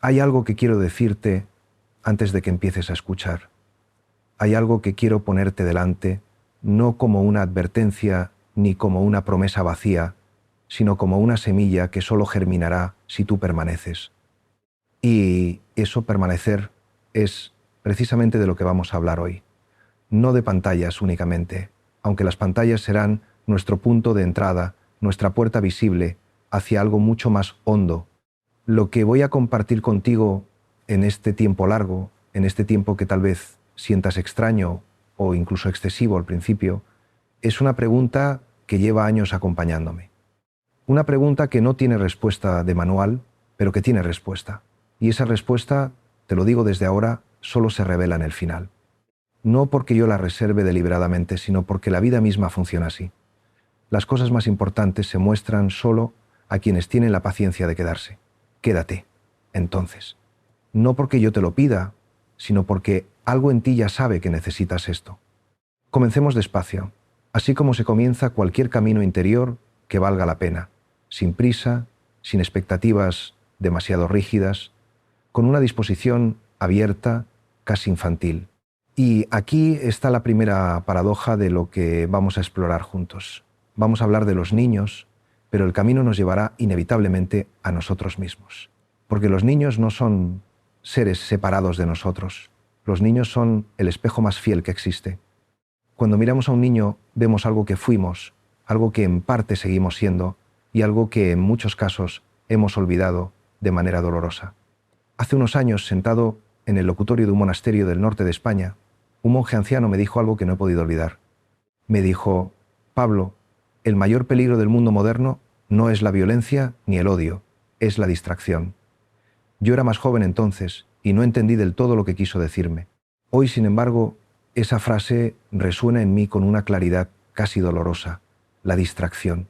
Hay algo que quiero decirte antes de que empieces a escuchar. Hay algo que quiero ponerte delante, no como una advertencia ni como una promesa vacía, sino como una semilla que solo germinará si tú permaneces. Y eso, permanecer, es precisamente de lo que vamos a hablar hoy. No de pantallas únicamente, aunque las pantallas serán nuestro punto de entrada, nuestra puerta visible hacia algo mucho más hondo. Lo que voy a compartir contigo en este tiempo largo, en este tiempo que tal vez sientas extraño o incluso excesivo al principio, es una pregunta que lleva años acompañándome. Una pregunta que no tiene respuesta de manual, pero que tiene respuesta. Y esa respuesta, te lo digo desde ahora, solo se revela en el final. No porque yo la reserve deliberadamente, sino porque la vida misma funciona así. Las cosas más importantes se muestran solo a quienes tienen la paciencia de quedarse. Quédate, entonces. No porque yo te lo pida, sino porque algo en ti ya sabe que necesitas esto. Comencemos despacio, así como se comienza cualquier camino interior que valga la pena, sin prisa, sin expectativas demasiado rígidas, con una disposición abierta, casi infantil. Y aquí está la primera paradoja de lo que vamos a explorar juntos. Vamos a hablar de los niños, pero el camino nos llevará inevitablemente a nosotros mismos. Porque los niños no son seres separados de nosotros. Los niños son el espejo más fiel que existe. Cuando miramos a un niño, vemos algo que fuimos, algo que en parte seguimos siendo y algo que en muchos casos hemos olvidado de manera dolorosa. Hace unos años, sentado en el locutorio de un monasterio del norte de España, un monje anciano me dijo algo que no he podido olvidar. Me dijo: Pablo, el mayor peligro del mundo moderno no es la violencia ni el odio, es la distracción. Yo era más joven entonces y no entendí del todo lo que quiso decirme. Hoy, sin embargo, esa frase resuena en mí con una claridad casi dolorosa. La distracción.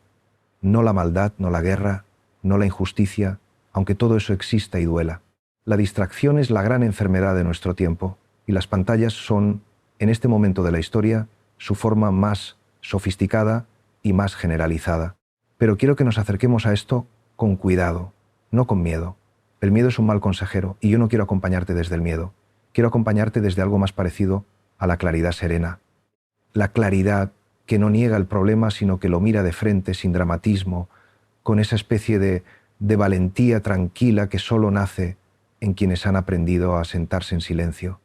No la maldad, no la guerra, no la injusticia, aunque todo eso exista y duela. La distracción es la gran enfermedad de nuestro tiempo y las pantallas son, en este momento de la historia, su forma más sofisticada y más generalizada. Pero quiero que nos acerquemos a esto con cuidado, no con miedo. El miedo es un mal consejero y yo no quiero acompañarte desde el miedo. Quiero acompañarte desde algo más parecido a la claridad serena. La claridad que no niega el problema, sino que lo mira de frente, sin dramatismo, con esa especie de valentía tranquila que solo nace en quienes han aprendido a sentarse en silencio.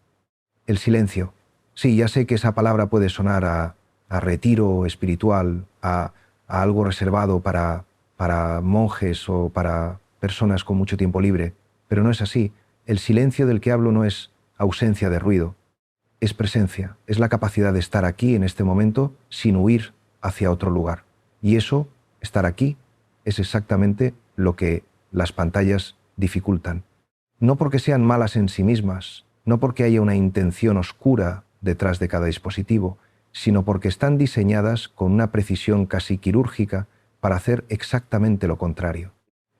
El silencio. Sí, ya sé que esa palabra puede sonar a retiro espiritual, a algo reservado para monjes o para personas con mucho tiempo libre, pero no es así. El silencio del que hablo no es ausencia de ruido, es presencia, es la capacidad de estar aquí en este momento sin huir hacia otro lugar. Y eso, estar aquí, es exactamente lo que las pantallas dificultan. No porque sean malas en sí mismas, no porque haya una intención oscura detrás de cada dispositivo, sino porque están diseñadas con una precisión casi quirúrgica para hacer exactamente lo contrario,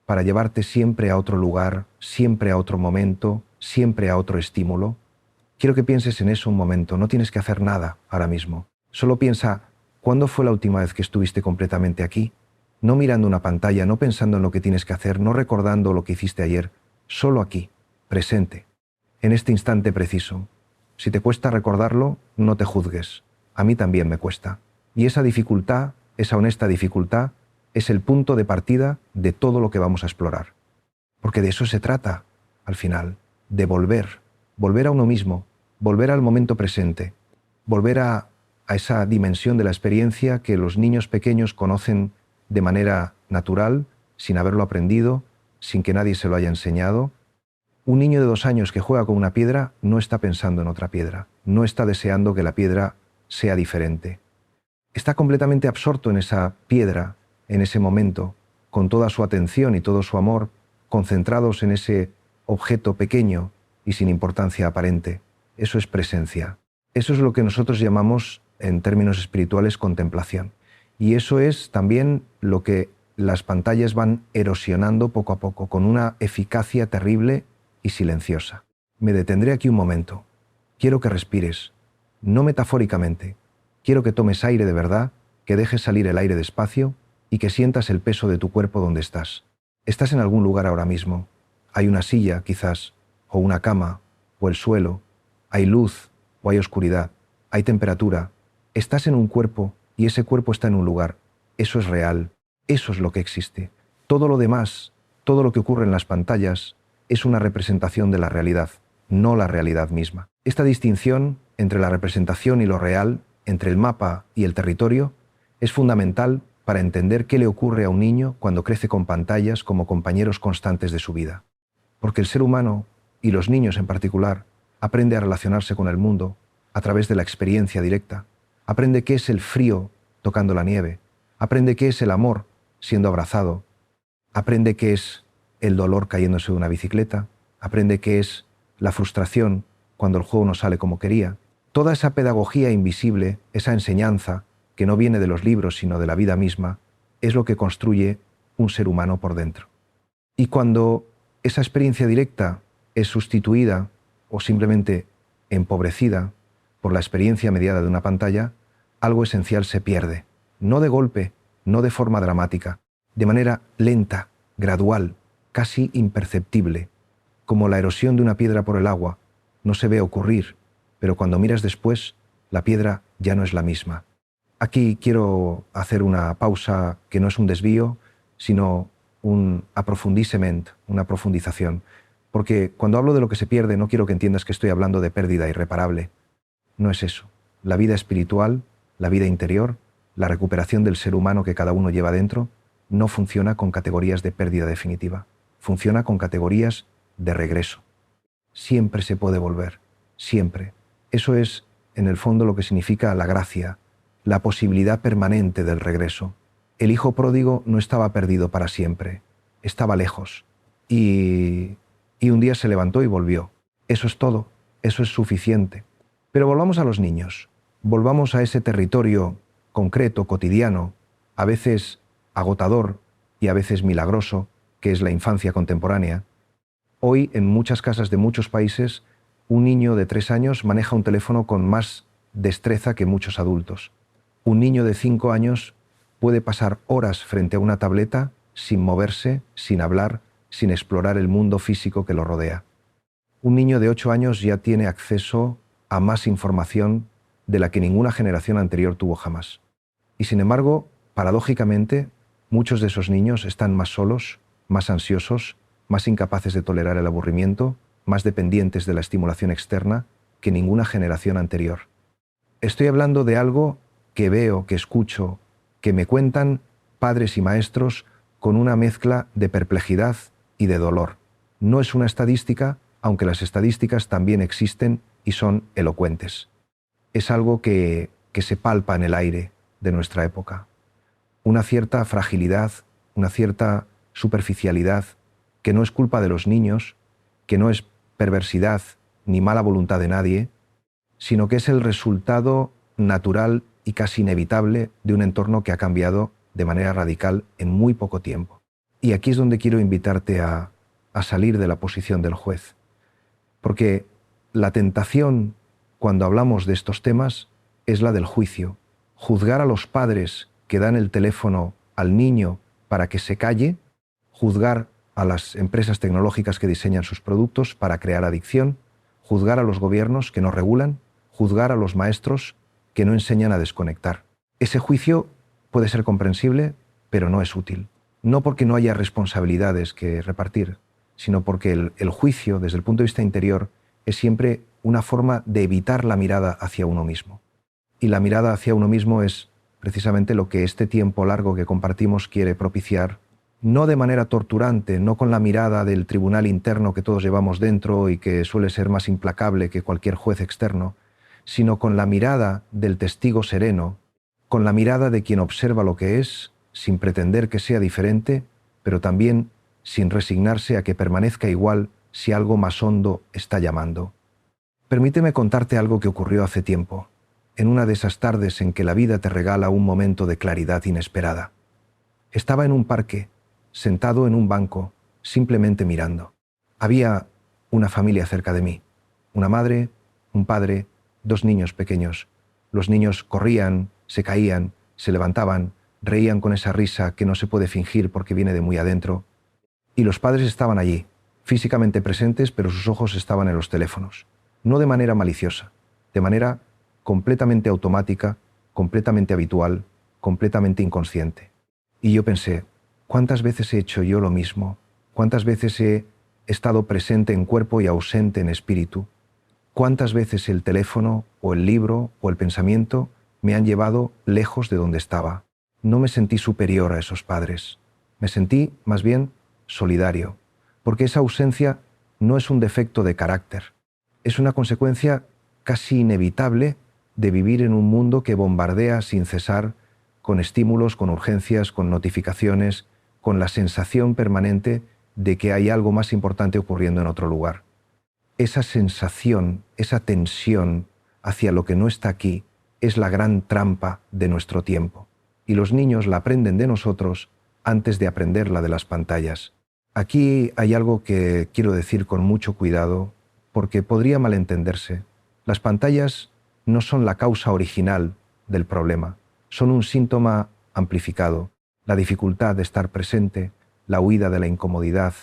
para llevarte siempre a otro lugar, siempre a otro momento, siempre a otro estímulo. Quiero que pienses en eso un momento, no tienes que hacer nada ahora mismo. Solo piensa, ¿cuándo fue la última vez que estuviste completamente aquí? No mirando una pantalla, no pensando en lo que tienes que hacer, no recordando lo que hiciste ayer, solo aquí, presente, en este instante preciso. Si te cuesta recordarlo, no te juzgues. A mí también me cuesta. Y esa dificultad, esa honesta dificultad, es el punto de partida de todo lo que vamos a explorar. Porque de eso se trata, al final, de volver a uno mismo, volver al momento presente, volver a esa dimensión de la experiencia que los niños pequeños conocen de manera natural, sin haberlo aprendido, sin que nadie se lo haya enseñado. Un niño de 2 años que juega con una piedra no está pensando en otra piedra, no está deseando que la piedra sea diferente. Está completamente absorto en esa piedra, en ese momento, con toda su atención y todo su amor, concentrados en ese objeto pequeño y sin importancia aparente. Eso es presencia. Eso es lo que nosotros llamamos, en términos espirituales, contemplación. Y eso es también lo que las pantallas van erosionando poco a poco, con una eficacia terrible y silenciosa. Me detendré aquí un momento. Quiero que respires, no metafóricamente. Quiero que tomes aire de verdad, que dejes salir el aire despacio y que sientas el peso de tu cuerpo donde estás. Estás en algún lugar ahora mismo. Hay una silla, quizás, o una cama, o el suelo. Hay luz o hay oscuridad. Hay temperatura. Estás en un cuerpo y ese cuerpo está en un lugar. Eso es real. Eso es lo que existe. Todo lo demás, todo lo que ocurre en las pantallas, es una representación de la realidad, no la realidad misma. Esta distinción entre la representación y lo real, entre el mapa y el territorio, es fundamental para entender qué le ocurre a un niño cuando crece con pantallas como compañeros constantes de su vida. Porque el ser humano, y los niños en particular, aprende a relacionarse con el mundo a través de la experiencia directa. Aprende qué es el frío tocando la nieve. Aprende qué es el amor siendo abrazado. Aprende qué es el dolor cayéndose de una bicicleta. Aprende qué es la frustración cuando el juego no sale como quería. Toda esa pedagogía invisible, esa enseñanza que no viene de los libros sino de la vida misma, es lo que construye un ser humano por dentro. Y cuando esa experiencia directa es sustituida o simplemente empobrecida por la experiencia mediada de una pantalla, algo esencial se pierde. No de golpe, no de forma dramática, de manera lenta, gradual, casi imperceptible, como la erosión de una piedra por el agua. No se ve ocurrir, pero cuando miras después, la piedra ya no es la misma. Aquí quiero hacer una pausa que no es un desvío, sino un aprofundissement, una profundización. Porque cuando hablo de lo que se pierde, no quiero que entiendas que estoy hablando de pérdida irreparable. No es eso. La vida espiritual, la vida interior, la recuperación del ser humano que cada uno lleva dentro, no funciona con categorías de pérdida definitiva. Funciona con categorías de regreso. Siempre se puede volver. Siempre. Eso es, en el fondo, lo que significa la gracia, la posibilidad permanente del regreso. El hijo pródigo no estaba perdido para siempre. Estaba lejos. Y un día se levantó y volvió. Eso es todo. Eso es suficiente. Pero volvamos a los niños. Volvamos a ese territorio concreto, cotidiano, a veces agotador y a veces milagroso, que es la infancia contemporánea. Hoy, en muchas casas de muchos países, un niño de 3 años maneja un teléfono con más destreza que muchos adultos. Un niño de 5 años puede pasar horas frente a una tableta sin moverse, sin hablar, sin explorar el mundo físico que lo rodea. Un niño de 8 años ya tiene acceso a más información de la que ninguna generación anterior tuvo jamás. Y sin embargo, paradójicamente, muchos de esos niños están más solos, más ansiosos, más incapaces de tolerar el aburrimiento, más dependientes de la estimulación externa que ninguna generación anterior. Estoy hablando de algo que veo, que escucho, que me cuentan padres y maestros con una mezcla de perplejidad y de dolor. No es una estadística, aunque las estadísticas también existen y son elocuentes. Es algo que se palpa en el aire de nuestra época. Una cierta fragilidad, una cierta superficialidad, que no es culpa de los niños, que no es perversidad ni mala voluntad de nadie, sino que es el resultado natural y casi inevitable de un entorno que ha cambiado de manera radical en muy poco tiempo. Y aquí es donde quiero invitarte a salir de la posición del juez. Porque la tentación, cuando hablamos de estos temas, es la del juicio. Juzgar a los padres que dan el teléfono al niño para que se calle, juzgar a las empresas tecnológicas que diseñan sus productos para crear adicción, juzgar a los gobiernos que no regulan, juzgar a los maestros que no enseñan a desconectar. Ese juicio puede ser comprensible, pero no es útil. No porque no haya responsabilidades que repartir, sino porque el juicio, desde el punto de vista interior, es siempre una forma de evitar la mirada hacia uno mismo. Y la mirada hacia uno mismo es precisamente lo que este tiempo largo que compartimos quiere propiciar, no de manera torturante, no con la mirada del tribunal interno que todos llevamos dentro y que suele ser más implacable que cualquier juez externo, sino con la mirada del testigo sereno, con la mirada de quien observa lo que es, sin pretender que sea diferente, pero también sin resignarse a que permanezca igual si algo más hondo está llamando. Permíteme contarte algo que ocurrió hace tiempo, en una de esas tardes en que la vida te regala un momento de claridad inesperada. Estaba en un parque, sentado en un banco, simplemente mirando. Había una familia cerca de mí, una madre, un padre, 2 niños pequeños. Los niños corrían, se caían, se levantaban, reían con esa risa que no se puede fingir porque viene de muy adentro. Y los padres estaban allí, físicamente presentes, pero sus ojos estaban en los teléfonos. No de manera maliciosa, de manera completamente automática, completamente habitual, completamente inconsciente. Y yo pensé, ¿cuántas veces he hecho yo lo mismo? ¿Cuántas veces he estado presente en cuerpo y ausente en espíritu? ¿Cuántas veces el teléfono o el libro o el pensamiento me han llevado lejos de donde estaba? No me sentí superior a esos padres. Me sentí, más bien, solidario, porque esa ausencia no es un defecto de carácter, es una consecuencia casi inevitable de vivir en un mundo que bombardea sin cesar con estímulos, con urgencias, con notificaciones, con la sensación permanente de que hay algo más importante ocurriendo en otro lugar. Esa sensación, esa tensión hacia lo que no está aquí, es la gran trampa de nuestro tiempo. Y los niños la aprenden de nosotros antes de aprenderla de las pantallas. Aquí hay algo que quiero decir con mucho cuidado, porque podría malentenderse. Las pantallas no son la causa original del problema, son un síntoma amplificado. La dificultad de estar presente, la huida de la incomodidad,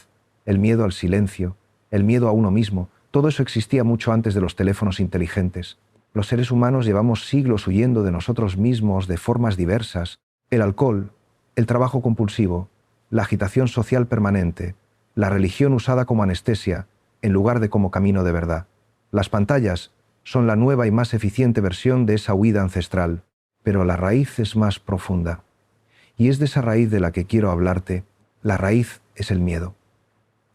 el miedo al silencio, el miedo a uno mismo, todo eso existía mucho antes de los teléfonos inteligentes. Los seres humanos llevamos siglos huyendo de nosotros mismos de formas diversas. El alcohol, el trabajo compulsivo, la agitación social permanente, la religión usada como anestesia en lugar de como camino de verdad. Las pantallas son la nueva y más eficiente versión de esa huida ancestral, pero la raíz es más profunda. Y es de esa raíz de la que quiero hablarte. La raíz es el miedo.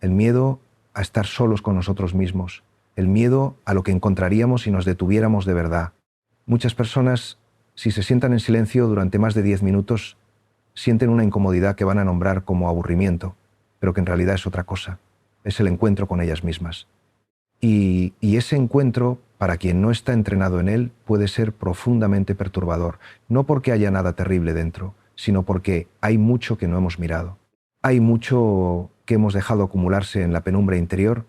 El miedo a estar solos con nosotros mismos, el miedo a lo que encontraríamos si nos detuviéramos de verdad. Muchas personas, si se sientan en silencio durante más de 10 minutos, sienten una incomodidad que van a nombrar como aburrimiento, pero que en realidad es otra cosa, es el encuentro con ellas mismas. Y ese encuentro, para quien no está entrenado en él, puede ser profundamente perturbador, no porque haya nada terrible dentro, sino porque hay mucho que no hemos mirado. Hay mucho que hemos dejado acumularse en la penumbra interior,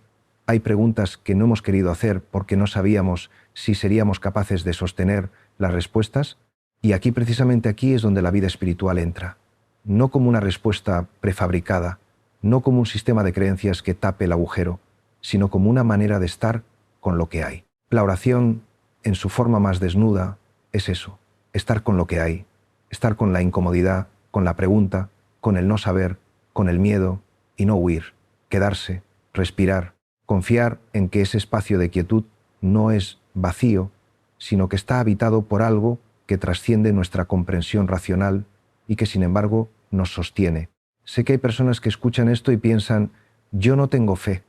hay preguntas que no hemos querido hacer porque no sabíamos si seríamos capaces de sostener las respuestas, y aquí, precisamente aquí, es donde la vida espiritual entra. No como una respuesta prefabricada, no como un sistema de creencias que tape el agujero, sino como una manera de estar con lo que hay. La oración, en su forma más desnuda, es eso, estar con lo que hay, estar con la incomodidad, con la pregunta, con el no saber, con el miedo, y no huir, quedarse, respirar, confiar en que ese espacio de quietud no es vacío, sino que está habitado por algo que trasciende nuestra comprensión racional y que, sin embargo, nos sostiene. Sé que hay personas que escuchan esto y piensan, yo no tengo fe,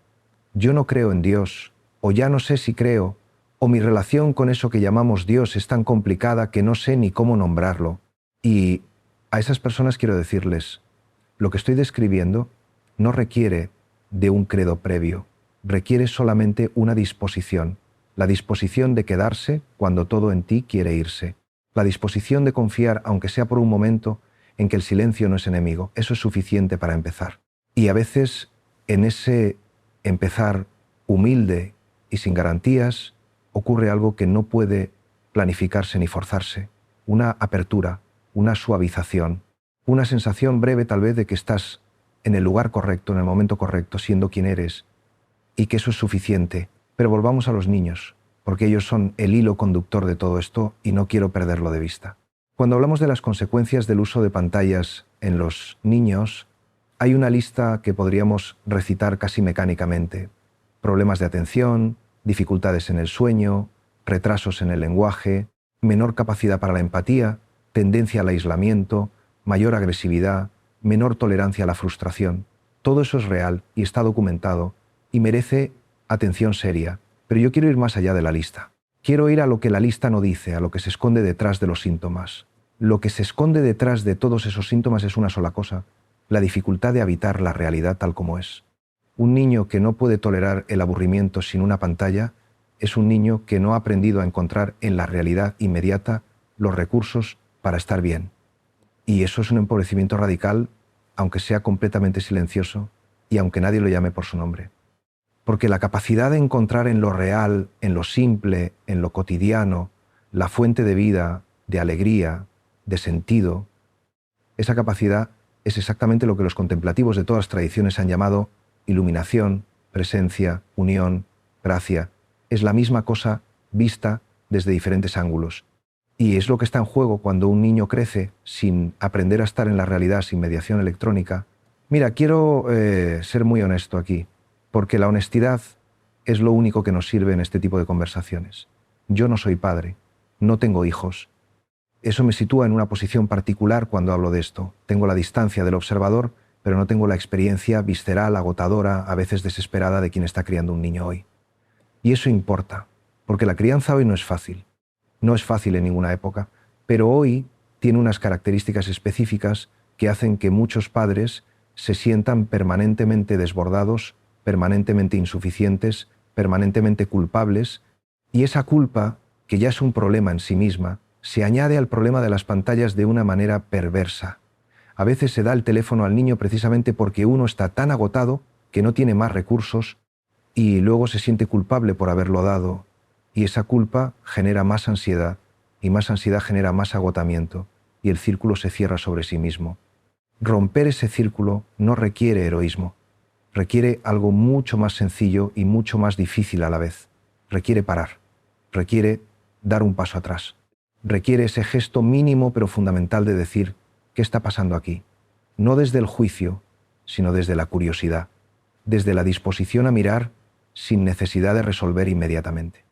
yo no creo en Dios, o ya no sé si creo, o mi relación con eso que llamamos Dios es tan complicada que no sé ni cómo nombrarlo. Y a esas personas quiero decirles, lo que estoy describiendo no requiere de un credo previo, requiere solamente una disposición, la disposición de quedarse cuando todo en ti quiere irse, la disposición de confiar, aunque sea por un momento, en que el silencio no es enemigo. Eso es suficiente para empezar. Y a veces, en ese empezar humilde y sin garantías, ocurre algo que no puede planificarse ni forzarse, una apertura, una suavización, una sensación breve tal vez de que estás en el lugar correcto, en el momento correcto, siendo quien eres, y que eso es suficiente. Pero volvamos a los niños, porque ellos son el hilo conductor de todo esto y no quiero perderlo de vista. Cuando hablamos de las consecuencias del uso de pantallas en los niños, hay una lista que podríamos recitar casi mecánicamente. Problemas de atención, dificultades en el sueño, retrasos en el lenguaje, menor capacidad para la empatía, tendencia al aislamiento, mayor agresividad, menor tolerancia a la frustración. Todo eso es real y está documentado y merece atención seria. Pero yo quiero ir más allá de la lista. Quiero ir a lo que la lista no dice, a lo que se esconde detrás de los síntomas. Lo que se esconde detrás de todos esos síntomas es una sola cosa: la dificultad de habitar la realidad tal como es. Un niño que no puede tolerar el aburrimiento sin una pantalla es un niño que no ha aprendido a encontrar en la realidad inmediata los recursos para estar bien. Y eso es un empobrecimiento radical, aunque sea completamente silencioso y aunque nadie lo llame por su nombre. Porque la capacidad de encontrar en lo real, en lo simple, en lo cotidiano, la fuente de vida, de alegría, de sentido, esa capacidad es exactamente lo que los contemplativos de todas las tradiciones han llamado iluminación, presencia, unión, gracia. Es la misma cosa vista desde diferentes ángulos. Y es lo que está en juego cuando un niño crece sin aprender a estar en la realidad, sin mediación electrónica. Mira, quiero ser muy honesto aquí, porque la honestidad es lo único que nos sirve en este tipo de conversaciones. Yo no soy padre, no tengo hijos. Eso me sitúa en una posición particular cuando hablo de esto. Tengo la distancia del observador, pero no tengo la experiencia visceral, agotadora, a veces desesperada de quien está criando un niño hoy. Y eso importa, porque la crianza hoy no es fácil. No es fácil en ninguna época, pero hoy tiene unas características específicas que hacen que muchos padres se sientan permanentemente desbordados, permanentemente insuficientes, permanentemente culpables, y esa culpa, que ya es un problema en sí misma, se añade al problema de las pantallas de una manera perversa. A veces se da el teléfono al niño precisamente porque uno está tan agotado que no tiene más recursos y luego se siente culpable por haberlo dado, y esa culpa genera más ansiedad, y más ansiedad genera más agotamiento, y el círculo se cierra sobre sí mismo. Romper ese círculo no requiere heroísmo, requiere algo mucho más sencillo y mucho más difícil a la vez. Requiere parar, requiere dar un paso atrás, requiere ese gesto mínimo pero fundamental de decir, ¿qué está pasando aquí? No desde el juicio, sino desde la curiosidad, desde la disposición a mirar sin necesidad de resolver inmediatamente.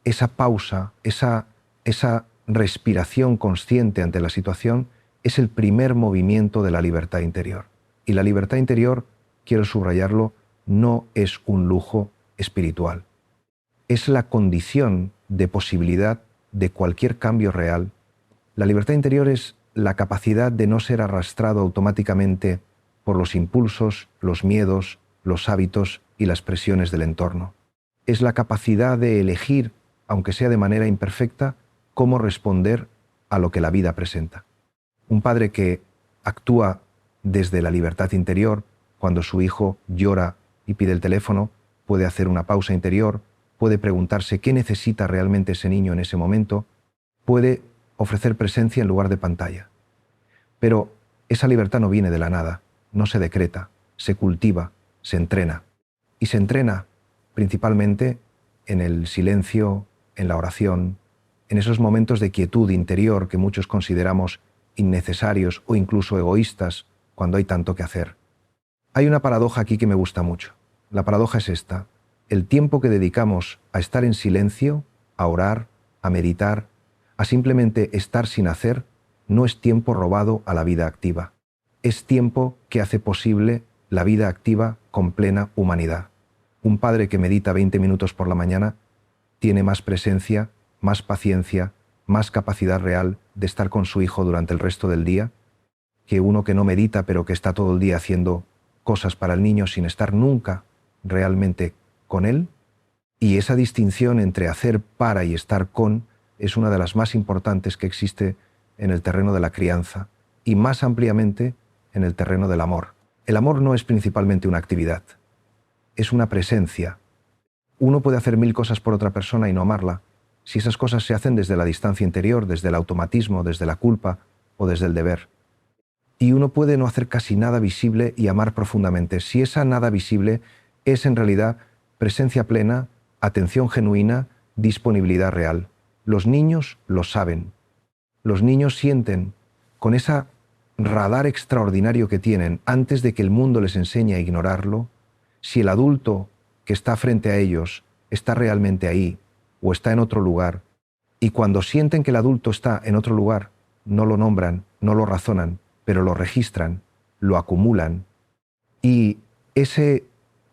Esa pausa, esa respiración consciente ante la situación es el primer movimiento de la libertad interior. Y la libertad interior, quiero subrayarlo, no es un lujo espiritual. Es la condición de posibilidad de cualquier cambio real. La libertad interior es la capacidad de no ser arrastrado automáticamente por los impulsos, los miedos, los hábitos y las presiones del entorno. Es la capacidad de elegir, aunque sea de manera imperfecta, cómo responder a lo que la vida presenta. Un padre que actúa desde la libertad interior, cuando su hijo llora y pide el teléfono, puede hacer una pausa interior, puede preguntarse qué necesita realmente ese niño en ese momento, puede ofrecer presencia en lugar de pantalla. Pero esa libertad no viene de la nada, no se decreta, se cultiva, se entrena. Y se entrena principalmente en el silencio, en la oración, en esos momentos de quietud interior que muchos consideramos innecesarios o incluso egoístas cuando hay tanto que hacer. Hay una paradoja aquí que me gusta mucho. La paradoja es esta: el tiempo que dedicamos a estar en silencio, a orar, a meditar, a simplemente estar sin hacer, no es tiempo robado a la vida activa. Es tiempo que hace posible la vida activa con plena humanidad. Un padre que medita 20 minutos por la mañana tiene más presencia, más paciencia, más capacidad real de estar con su hijo durante el resto del día, que uno que no medita pero que está todo el día haciendo cosas para el niño sin estar nunca realmente con él. Y esa distinción entre hacer para y estar con es una de las más importantes que existe en el terreno de la crianza y más ampliamente en el terreno del amor. El amor no es principalmente una actividad, es una presencia. Uno puede hacer 1000 cosas por otra persona y no amarla, si esas cosas se hacen desde la distancia interior, desde el automatismo, desde la culpa o desde el deber. Y uno puede no hacer casi nada visible y amar profundamente, si esa nada visible es en realidad presencia plena, atención genuina, disponibilidad real. Los niños lo saben. Los niños sienten, con esa radar extraordinario que tienen, antes de que el mundo les enseñe a ignorarlo, si el adulto que está frente a ellos está realmente ahí o está en otro lugar, y cuando sienten que el adulto está en otro lugar, no lo nombran, no lo razonan, pero lo registran, lo acumulan, y ese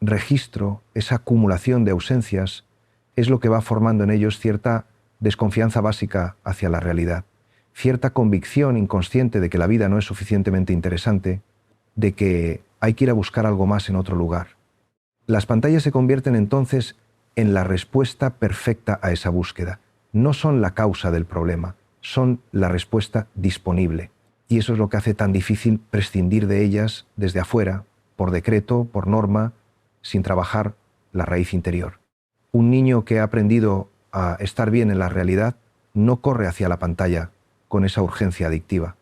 registro, esa acumulación de ausencias, es lo que va formando en ellos cierta desconfianza básica hacia la realidad, cierta convicción inconsciente de que la vida no es suficientemente interesante, de que hay que ir a buscar algo más en otro lugar. Las pantallas se convierten entonces en la respuesta perfecta a esa búsqueda. No son la causa del problema, son la respuesta disponible. Y eso es lo que hace tan difícil prescindir de ellas desde afuera, por decreto, por norma, sin trabajar la raíz interior. Un niño que ha aprendido a estar bien en la realidad no corre hacia la pantalla con esa urgencia adictiva.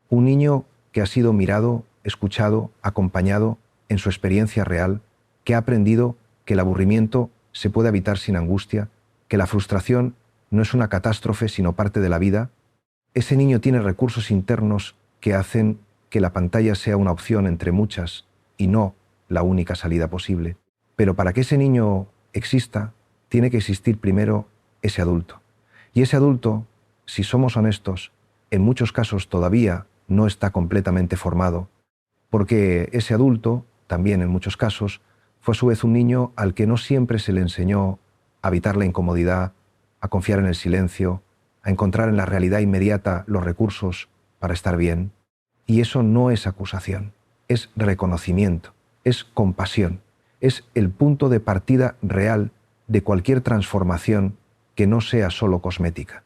Un niño que ha sido mirado, escuchado, acompañado en su experiencia real, que ha aprendido que el aburrimiento se puede evitar sin angustia, que la frustración no es una catástrofe sino parte de la vida, ese niño tiene recursos internos que hacen que la pantalla sea una opción entre muchas y no la única salida posible. Pero para que ese niño exista, tiene que existir primero ese adulto. Y ese adulto, si somos honestos, en muchos casos todavía no está completamente formado, porque ese adulto, también en muchos casos, fue a su vez un niño al que no siempre se le enseñó a evitar la incomodidad, a confiar en el silencio, a encontrar en la realidad inmediata los recursos para estar bien. Y eso no es acusación, es reconocimiento, es compasión, es el punto de partida real de cualquier transformación que no sea solo cosmética.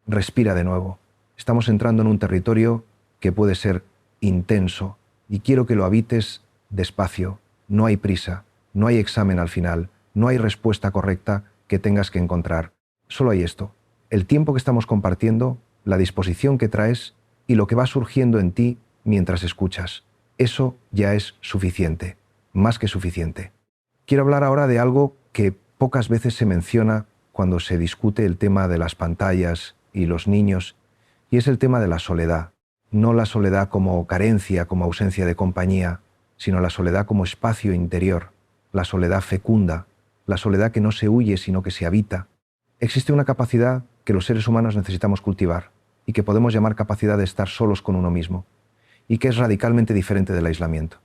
Respira de nuevo. Estamos entrando en un territorio que puede ser intenso y quiero que lo habites despacio. No hay prisa, no hay examen al final, no hay respuesta correcta que tengas que encontrar. Solo hay esto, el tiempo que estamos compartiendo, la disposición que traes y lo que va surgiendo en ti mientras escuchas. Eso ya es suficiente, más que suficiente. Quiero hablar ahora de algo que pocas veces se menciona cuando se discute el tema de las pantallas y los niños, y es el tema de la soledad. No la soledad como carencia, como ausencia de compañía, sino la soledad como espacio interior, la soledad fecunda, la soledad que no se huye sino que se habita. Existe una capacidad que los seres humanos necesitamos cultivar y que podemos llamar capacidad de estar solos con uno mismo, y que es radicalmente diferente del aislamiento.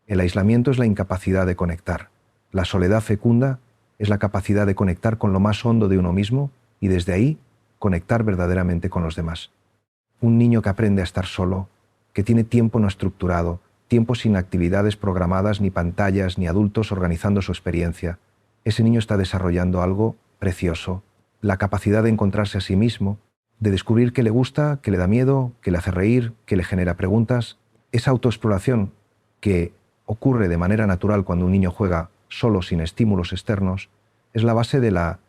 El aislamiento es la incapacidad de conectar. La soledad fecunda es la capacidad de conectar con lo más hondo de uno mismo y desde ahí conectar verdaderamente con los demás. Un niño que aprende a estar solo, que tiene tiempo no estructurado, tiempo sin actividades programadas, ni pantallas, ni adultos organizando su experiencia. Ese niño está desarrollando algo precioso, la capacidad de encontrarse a sí mismo, de descubrir qué le gusta, qué le da miedo, qué le hace reír, qué le genera preguntas. Esa autoexploración que ocurre de manera natural cuando un niño juega solo sin estímulos externos es la base de la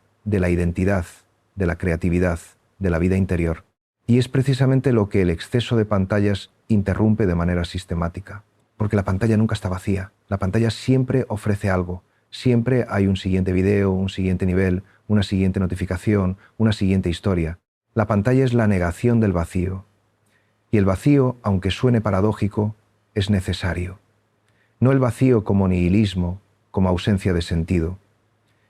identidad, de la creatividad, de la vida interior. Y es precisamente lo que el exceso de pantallas interrumpe de manera sistemática. Porque la pantalla nunca está vacía. La pantalla siempre ofrece algo. Siempre hay un siguiente video, un siguiente nivel, una siguiente notificación, una siguiente historia. La pantalla es la negación del vacío. Y el vacío, aunque suene paradójico, es necesario. No el vacío como nihilismo, como ausencia de sentido,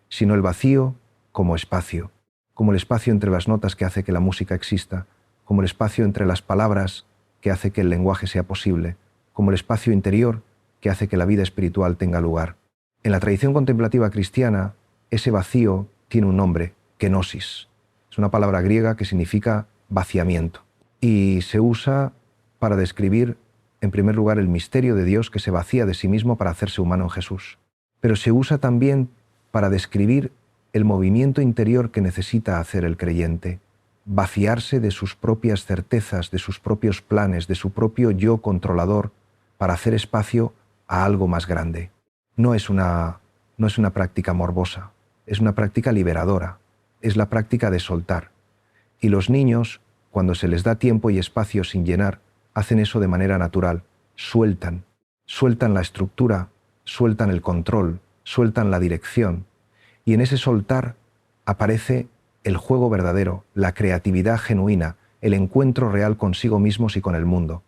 sino el vacío como espacio, como el espacio entre las notas que hace que la música exista, como el espacio entre las palabras que hace que el lenguaje sea posible, como el espacio interior que hace que la vida espiritual tenga lugar. En la tradición contemplativa cristiana, ese vacío tiene un nombre, kenosis. Es una palabra griega que significa vaciamiento y se usa para describir, en primer lugar, el misterio de Dios que se vacía de sí mismo para hacerse humano en Jesús. Pero se usa también para describir el movimiento interior que necesita hacer el creyente, vaciarse de sus propias certezas, de sus propios planes, de su propio yo controlador, para hacer espacio a algo más grande. No es una práctica morbosa, es una práctica liberadora, es la práctica de soltar. Y los niños, cuando se les da tiempo y espacio sin llenar, hacen eso de manera natural, sueltan la estructura, sueltan el control, sueltan la dirección. Y en ese soltar aparece el juego verdadero, la creatividad genuina, el encuentro real consigo mismos y con el mundo.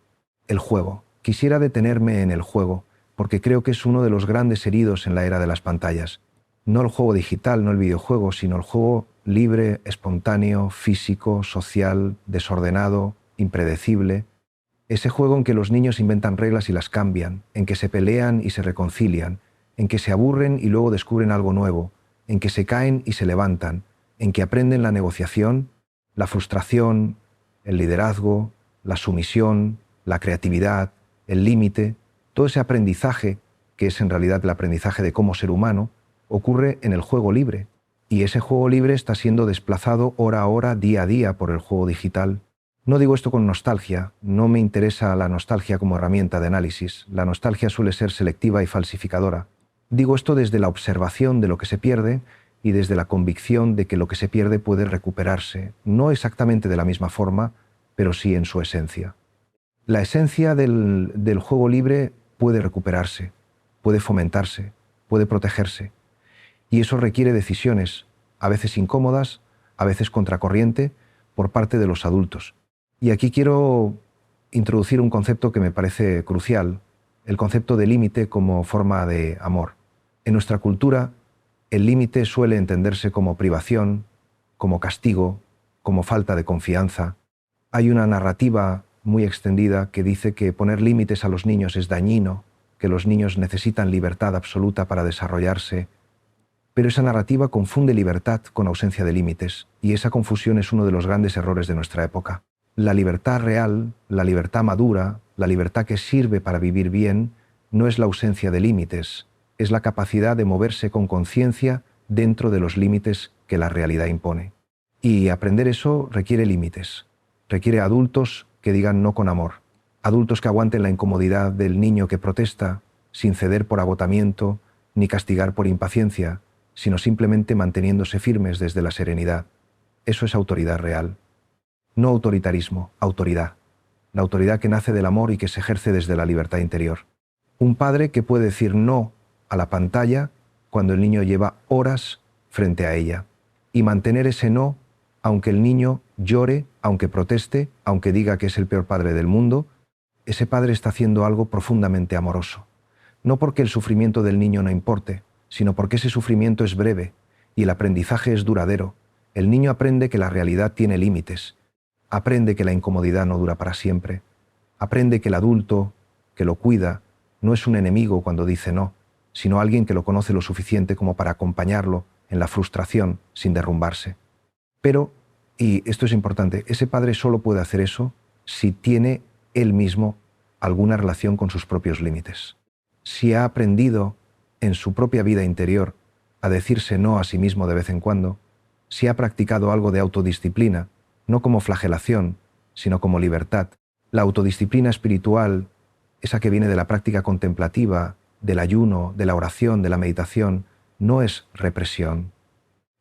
El juego. Quisiera detenerme en el juego, porque creo que es uno de los grandes heridos en la era de las pantallas. No el juego digital, no el videojuego, sino el juego libre, espontáneo, físico, social, desordenado, impredecible. Ese juego en que los niños inventan reglas y las cambian, en que se pelean y se reconcilian, en que se aburren y luego descubren algo nuevo, en que se caen y se levantan, en que aprenden la negociación, la frustración, el liderazgo, la sumisión, la creatividad, el límite. Todo ese aprendizaje, que es en realidad el aprendizaje de cómo ser humano, ocurre en el juego libre. Y ese juego libre está siendo desplazado hora a hora, día a día, por el juego digital. No digo esto con nostalgia, no me interesa la nostalgia como herramienta de análisis. La nostalgia suele ser selectiva y falsificadora. Digo esto desde la observación de lo que se pierde y desde la convicción de que lo que se pierde puede recuperarse, no exactamente de la misma forma, pero sí en su esencia. La esencia del juego libre puede recuperarse, puede fomentarse, puede protegerse, Y eso requiere decisiones, a veces incómodas, a veces contracorriente, por parte de los adultos. Y aquí quiero introducir un concepto que me parece crucial, el concepto de límite como forma de amor. En nuestra cultura, el límite suele entenderse como privación, como castigo, como falta de confianza. Hay una narrativa muy extendida que dice que poner límites a los niños es dañino, que los niños necesitan libertad absoluta para desarrollarse. Pero esa narrativa confunde libertad con ausencia de límites, y esa confusión es uno de los grandes errores de nuestra época. La libertad real, la libertad madura, la libertad que sirve para vivir bien, no es la ausencia de límites, es la capacidad de moverse con conciencia dentro de los límites que la realidad impone. Y aprender eso requiere límites, requiere adultos que digan no con amor, adultos que aguanten la incomodidad del niño que protesta, sin ceder por agotamiento, ni castigar por impaciencia, sino simplemente manteniéndose firmes desde la serenidad. Eso es autoridad real. No autoritarismo, autoridad. La autoridad que nace del amor y que se ejerce desde la libertad interior. Un padre que puede decir no a la pantalla cuando el niño lleva horas frente a ella. Y mantener ese no, aunque el niño llore, aunque proteste, aunque diga que es el peor padre del mundo, ese padre está haciendo algo profundamente amoroso. No porque el sufrimiento del niño no importe, sino porque ese sufrimiento es breve y el aprendizaje es duradero. El niño aprende que la realidad tiene límites, aprende que la incomodidad no dura para siempre, aprende que el adulto que lo cuida no es un enemigo cuando dice no, sino alguien que lo conoce lo suficiente como para acompañarlo en la frustración sin derrumbarse. Pero, y esto es importante, ese padre solo puede hacer eso si tiene él mismo alguna relación con sus propios límites. Si ha aprendido en su propia vida interior a decirse no a sí mismo de vez en cuando, si ha practicado algo de autodisciplina, no como flagelación, sino como libertad. La autodisciplina espiritual, esa que viene de la práctica contemplativa, del ayuno, de la oración, de la meditación, no es represión.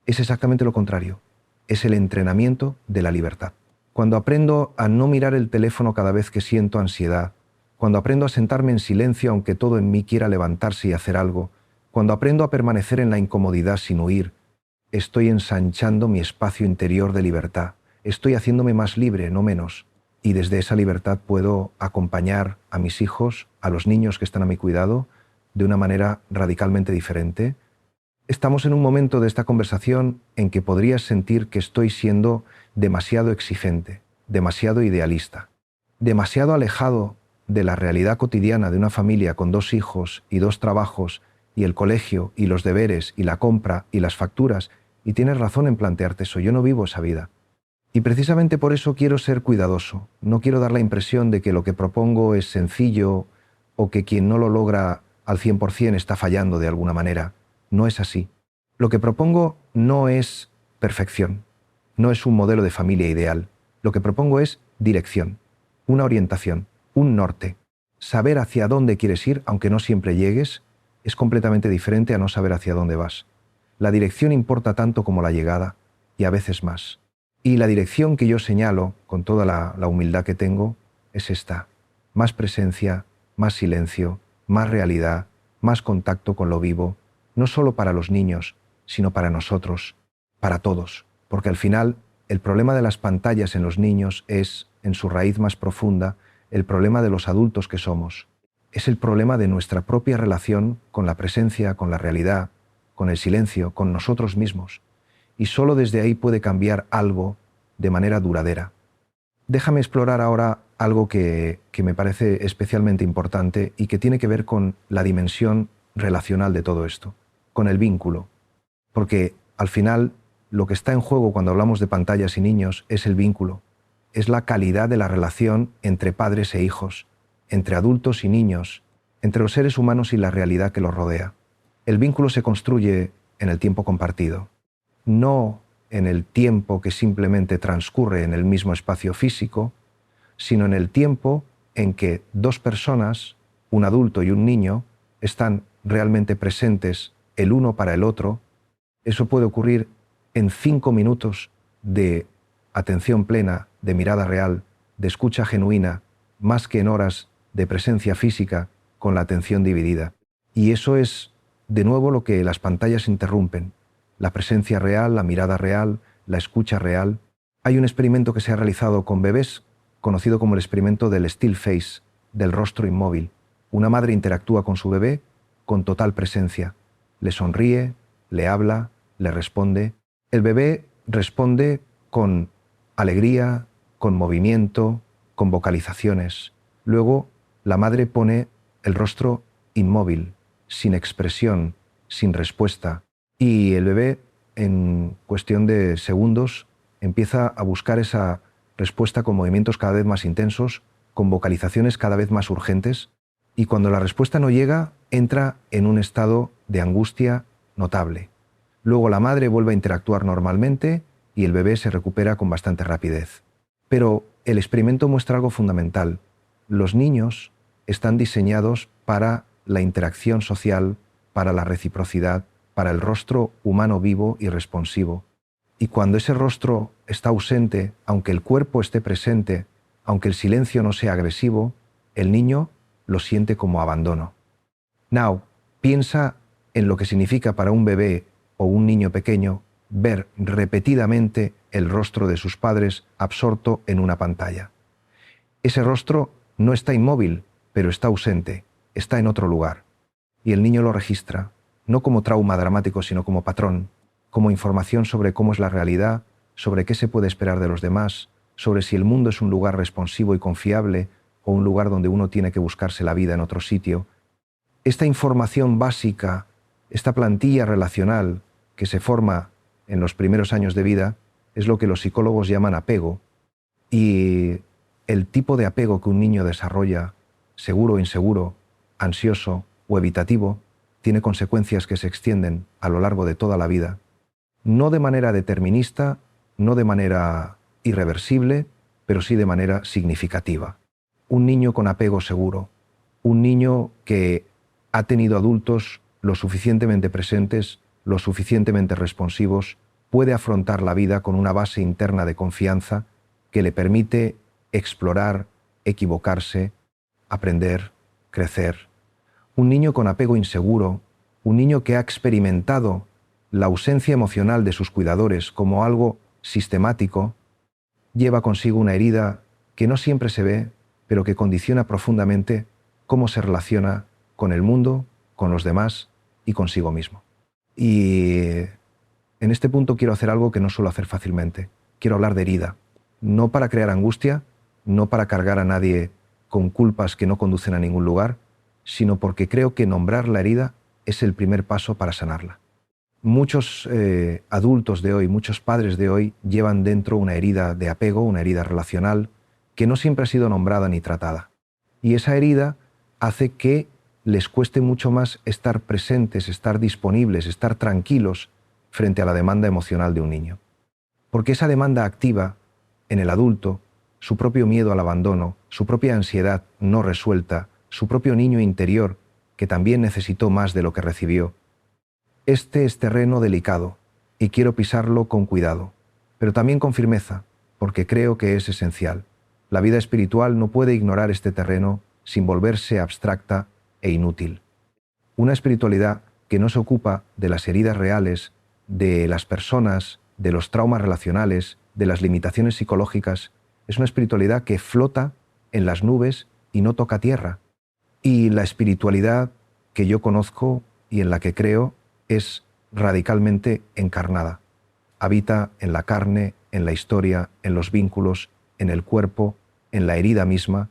Es exactamente lo contrario. Es el entrenamiento de la libertad. Cuando aprendo a no mirar el teléfono cada vez que siento ansiedad, cuando aprendo a sentarme en silencio aunque todo en mí quiera levantarse y hacer algo, cuando aprendo a permanecer en la incomodidad sin huir, estoy ensanchando mi espacio interior de libertad. Estoy haciéndome más libre, no menos. Y desde esa libertad puedo acompañar a mis hijos, a los niños que están a mi cuidado, de una manera radicalmente diferente. Estamos en un momento de esta conversación en que podrías sentir que estoy siendo demasiado exigente, demasiado idealista, demasiado alejado de la realidad cotidiana de una familia con 2 hijos y 2 trabajos y el colegio y los deberes y la compra y las facturas, y tienes razón en plantearte eso, yo no vivo esa vida. Y precisamente por eso quiero ser cuidadoso, no quiero dar la impresión de que lo que propongo es sencillo o que quien no lo logra al 100% está fallando de alguna manera. No es así. Lo que propongo no es perfección, no es un modelo de familia ideal. Lo que propongo es dirección, una orientación, un norte. Saber hacia dónde quieres ir, aunque no siempre llegues, es completamente diferente a no saber hacia dónde vas. La dirección importa tanto como la llegada, y a veces más. Y la dirección que yo señalo, con toda la humildad que tengo, es esta. Más presencia, más silencio, más realidad, más contacto con lo vivo, no solo para los niños, sino para nosotros, para todos. Porque al final, el problema de las pantallas en los niños es, en su raíz más profunda, el problema de los adultos que somos. Es el problema de nuestra propia relación con la presencia, con la realidad, con el silencio, con nosotros mismos. Y solo desde ahí puede cambiar algo de manera duradera. Déjame explorar ahora algo que me parece especialmente importante y que tiene que ver con la dimensión relacional de todo esto, con el vínculo. Porque al final lo que está en juego cuando hablamos de pantallas y niños es el vínculo, es la calidad de la relación entre padres e hijos, entre adultos y niños, entre los seres humanos y la realidad que los rodea. El vínculo se construye en el tiempo compartido, no en el tiempo que simplemente transcurre en el mismo espacio físico, sino en el tiempo en que 2 personas, un adulto y un niño, están realmente presentes el uno para el otro. Eso puede ocurrir en 5 minutos de atención plena, de mirada real, de escucha genuina, más que en horas de presencia física con la atención dividida. Y eso es de nuevo lo que las pantallas interrumpen: la presencia real, la mirada real, la escucha real. Hay un experimento que se ha realizado con bebés, conocido como el experimento del still face, del rostro inmóvil. Una madre interactúa con su bebé con total presencia. Le sonríe, le habla, le responde. El bebé responde con alegría, con movimiento, con vocalizaciones. Luego, la madre pone el rostro inmóvil, sin expresión, sin respuesta. Y el bebé, en cuestión de segundos, empieza a buscar esa respuesta con movimientos cada vez más intensos, con vocalizaciones cada vez más urgentes, y cuando la respuesta no llega, entra en un estado de angustia notable. Luego la madre vuelve a interactuar normalmente y el bebé se recupera con bastante rapidez. Pero el experimento muestra algo fundamental. Los niños están diseñados para la interacción social, para la reciprocidad, para el rostro humano vivo y responsivo. Y cuando ese rostro está ausente, aunque el cuerpo esté presente, aunque el silencio no sea agresivo, el niño lo siente como abandono. Now, piensa en lo que significa para un bebé o un niño pequeño ver repetidamente el rostro de sus padres absorto en una pantalla. Ese rostro no está inmóvil, pero está ausente, está en otro lugar. Y el niño lo registra, no como trauma dramático, sino como patrón, como información sobre cómo es la realidad, sobre qué se puede esperar de los demás, sobre si el mundo es un lugar responsivo y confiable o un lugar donde uno tiene que buscarse la vida en otro sitio. Esta información básica, esta plantilla relacional que se forma en los primeros años de vida, es lo que los psicólogos llaman apego. Y el tipo de apego que un niño desarrolla, seguro o inseguro, ansioso o evitativo, tiene consecuencias que se extienden a lo largo de toda la vida. No de manera determinista, no de manera irreversible, pero sí de manera significativa. Un niño con apego seguro, un niño que ha tenido adultos lo suficientemente presentes, lo suficientemente responsivos, puede afrontar la vida con una base interna de confianza que le permite explorar, equivocarse, aprender, crecer. Un niño con apego inseguro, un niño que ha experimentado la ausencia emocional de sus cuidadores como algo sistemático, lleva consigo una herida que no siempre se ve, pero que condiciona profundamente cómo se relaciona con el mundo, con los demás y consigo mismo. Y en este punto quiero hacer algo que no suelo hacer fácilmente. Quiero hablar de herida, no para crear angustia, no para cargar a nadie con culpas que no conducen a ningún lugar, sino porque creo que nombrar la herida es el primer paso para sanarla. Muchos adultos de hoy, muchos padres de hoy llevan dentro una herida de apego, una herida relacional, que no siempre ha sido nombrada ni tratada. Y esa herida hace que les cueste mucho más estar presentes, estar disponibles, estar tranquilos frente a la demanda emocional de un niño. Porque esa demanda activa en el adulto, su propio miedo al abandono, su propia ansiedad no resuelta, su propio niño interior, que también necesitó más de lo que recibió. Este es terreno delicado y quiero pisarlo con cuidado, pero también con firmeza, porque creo que es esencial. La vida espiritual no puede ignorar este terreno sin volverse abstracta e inútil. Una espiritualidad que no se ocupa de las heridas reales, de las personas, de los traumas relacionales, de las limitaciones psicológicas, es una espiritualidad que flota en las nubes y no toca tierra. Y la espiritualidad que yo conozco y en la que creo es radicalmente encarnada. Habita en la carne, en la historia, en los vínculos, en el cuerpo, en la herida misma.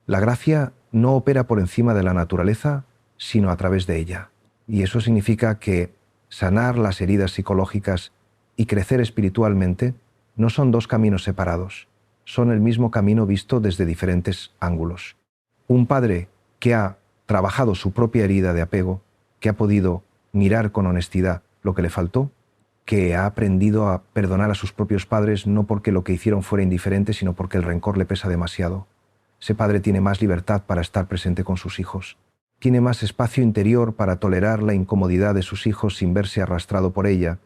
La gracia no opera por encima de la naturaleza, sino a través de ella. Y eso significa que sanar las heridas psicológicas y crecer espiritualmente no son dos caminos separados, son el mismo camino visto desde diferentes ángulos. Un padre que ha trabajado su propia herida de apego, que ha podido mirar con honestidad lo que le faltó, que ha aprendido a perdonar a sus propios padres no porque lo que hicieron fuera indiferente, sino porque el rencor le pesa demasiado. Ese padre tiene más libertad para estar presente con sus hijos. Tiene más espacio interior para tolerar la incomodidad de sus hijos sin verse arrastrado por ella.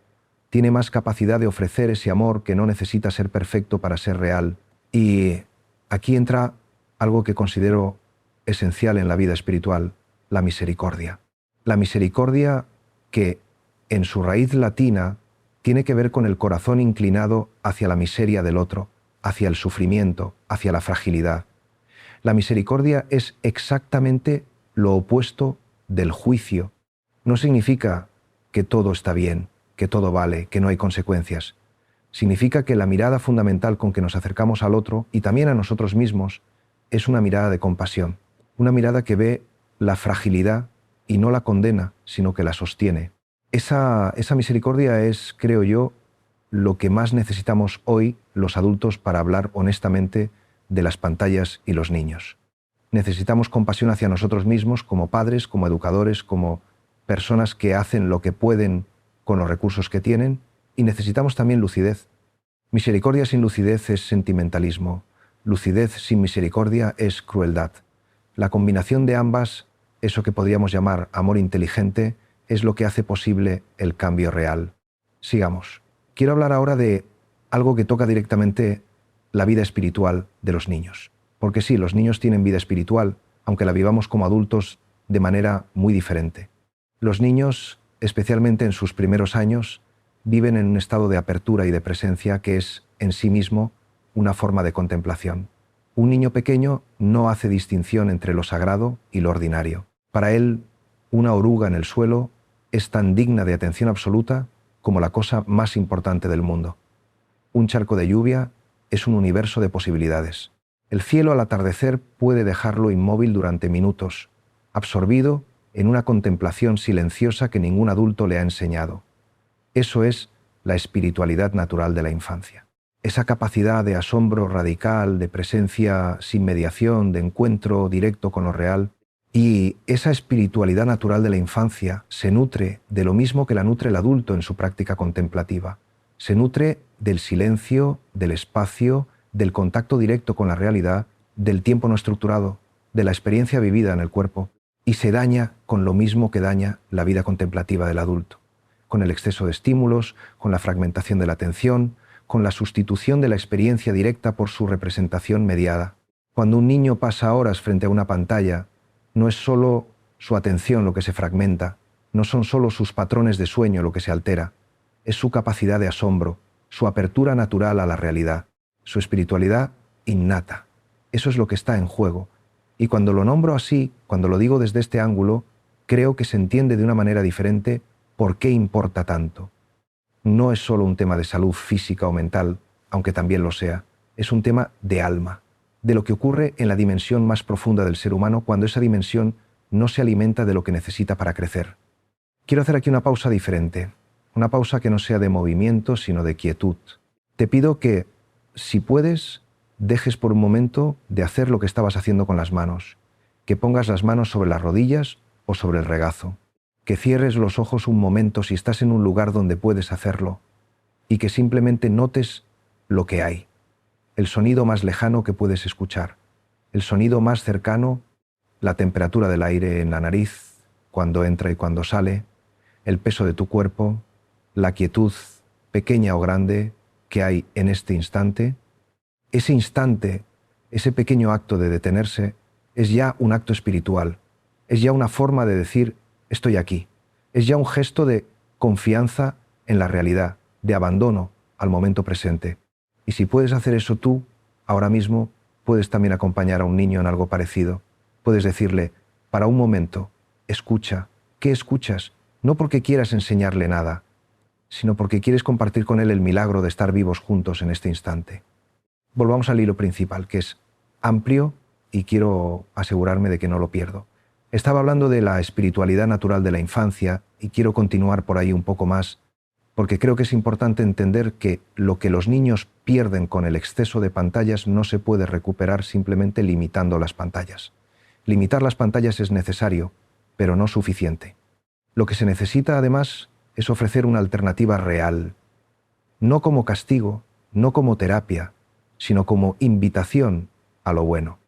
Tiene más capacidad de ofrecer ese amor que no necesita ser perfecto para ser real. Y aquí entra algo que considero esencial en la vida espiritual, la misericordia. La misericordia, que en su raíz latina tiene que ver con el corazón inclinado hacia la miseria del otro, hacia el sufrimiento, hacia la fragilidad. La misericordia es exactamente lo opuesto del juicio. No significa que todo está bien, que todo vale, que no hay consecuencias. Significa que la mirada fundamental con que nos acercamos al otro y también a nosotros mismos es una mirada de compasión, una mirada que ve la fragilidad y no la condena, sino que la sostiene. Esa misericordia es, creo yo, lo que más necesitamos hoy los adultos para hablar honestamente de las pantallas y los niños. Necesitamos compasión hacia nosotros mismos como padres, como educadores, como personas que hacen lo que pueden con los recursos que tienen, y necesitamos también lucidez. Misericordia sin lucidez es sentimentalismo. Lucidez sin misericordia es crueldad. La combinación de ambas, eso que podríamos llamar amor inteligente, es lo que hace posible el cambio real. Sigamos. Quiero hablar ahora de algo que toca directamente la vida espiritual de los niños. Porque sí, los niños tienen vida espiritual, aunque la vivamos como adultos de manera muy diferente. Los niños, especialmente en sus primeros años, viven en un estado de apertura y de presencia que es en sí mismo una forma de contemplación. Un niño pequeño no hace distinción entre lo sagrado y lo ordinario. Para él, una oruga en el suelo es tan digna de atención absoluta como la cosa más importante del mundo. Un charco de lluvia es un universo de posibilidades. El cielo al atardecer puede dejarlo inmóvil durante minutos, absorbido en una contemplación silenciosa que ningún adulto le ha enseñado. Eso es la espiritualidad natural de la infancia. Esa capacidad de asombro radical, de presencia sin mediación, de encuentro directo con lo real. Y esa espiritualidad natural de la infancia se nutre de lo mismo que la nutre el adulto en su práctica contemplativa. Se nutre del silencio, del espacio, del contacto directo con la realidad, del tiempo no estructurado, de la experiencia vivida en el cuerpo, y se daña con lo mismo que daña la vida contemplativa del adulto, con el exceso de estímulos, con la fragmentación de la atención, con la sustitución de la experiencia directa por su representación mediada. Cuando un niño pasa horas frente a una pantalla, no es solo su atención lo que se fragmenta, no son solo sus patrones de sueño lo que se altera, es su capacidad de asombro, su apertura natural a la realidad, su espiritualidad innata. Eso es lo que está en juego. Y cuando lo nombro así, cuando lo digo desde este ángulo, creo que se entiende de una manera diferente por qué importa tanto. No es solo un tema de salud física o mental, aunque también lo sea, es un tema de alma, de lo que ocurre en la dimensión más profunda del ser humano cuando esa dimensión no se alimenta de lo que necesita para crecer. Quiero hacer aquí una pausa diferente, una pausa que no sea de movimiento, sino de quietud. Te pido que, si puedes, dejes por un momento de hacer lo que estabas haciendo con las manos, que pongas las manos sobre las rodillas o sobre el regazo, que cierres los ojos un momento si estás en un lugar donde puedes hacerlo, y que simplemente notes lo que hay. El sonido más lejano que puedes escuchar, el sonido más cercano, la temperatura del aire en la nariz, cuando entra y cuando sale, el peso de tu cuerpo, la quietud, pequeña o grande, que hay en este instante. Ese instante, ese pequeño acto de detenerse, es ya un acto espiritual, es ya una forma de decir, estoy aquí, es ya un gesto de confianza en la realidad, de abandono al momento presente. Y si puedes hacer eso tú, ahora mismo, puedes también acompañar a un niño en algo parecido. Puedes decirle, para un momento, escucha. ¿Qué escuchas? No porque quieras enseñarle nada, sino porque quieres compartir con él el milagro de estar vivos juntos en este instante. Volvamos al hilo principal, que es amplio y quiero asegurarme de que no lo pierdo. Estaba hablando de la espiritualidad natural de la infancia y quiero continuar por ahí un poco más, porque creo que es importante entender que lo que los niños pierden con el exceso de pantallas no se puede recuperar simplemente limitando las pantallas. Limitar las pantallas es necesario, pero no suficiente. Lo que se necesita, además, es ofrecer una alternativa real, no como castigo, no como terapia, sino como invitación a lo bueno.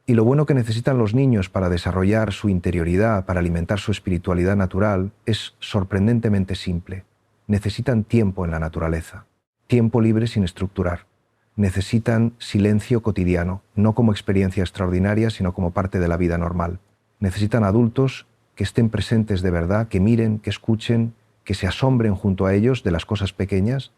Y lo bueno que necesitan los niños para desarrollar su interioridad, para alimentar su espiritualidad natural, es sorprendentemente simple. Necesitan tiempo en la naturaleza, tiempo libre sin estructurar. Necesitan silencio cotidiano, no como experiencia extraordinaria, sino como parte de la vida normal. Necesitan adultos que estén presentes de verdad, que miren, que escuchen, que se asombren junto a ellos de las cosas pequeñas.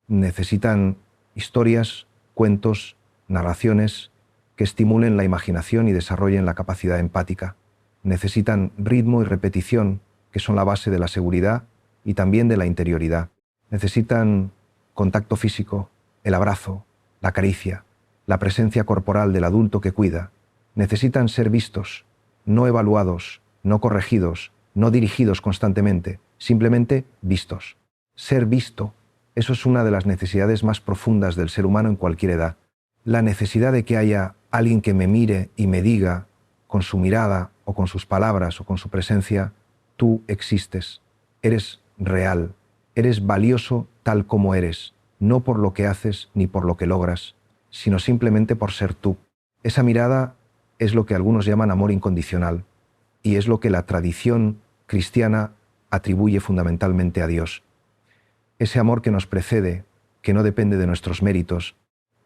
Necesitan historias, cuentos, narraciones que estimulen la imaginación y desarrollen la capacidad empática. Necesitan ritmo y repetición, que son la base de la seguridad y también de la interioridad. Necesitan contacto físico, el abrazo, la caricia, la presencia corporal del adulto que cuida. Necesitan ser vistos, no evaluados, no corregidos, no dirigidos constantemente, simplemente vistos. Ser visto, eso es una de las necesidades más profundas del ser humano en cualquier edad. La necesidad de que haya alguien que me mire y me diga, con su mirada o con sus palabras o con su presencia, tú existes, eres real, eres valioso tal como eres, no por lo que haces ni por lo que logras, sino simplemente por ser tú. Esa mirada es lo que algunos llaman amor incondicional y es lo que la tradición cristiana atribuye fundamentalmente a Dios. Ese amor que nos precede, que no depende de nuestros méritos,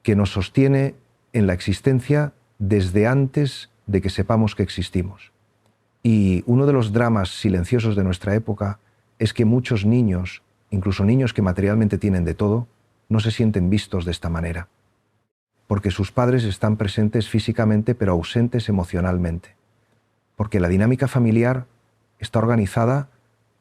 que nos sostiene en la existencia desde antes de que sepamos que existimos. Y uno de los dramas silenciosos de nuestra época es que muchos niños, incluso niños que materialmente tienen de todo, no se sienten vistos de esta manera, porque sus padres están presentes físicamente pero ausentes emocionalmente, porque la dinámica familiar está organizada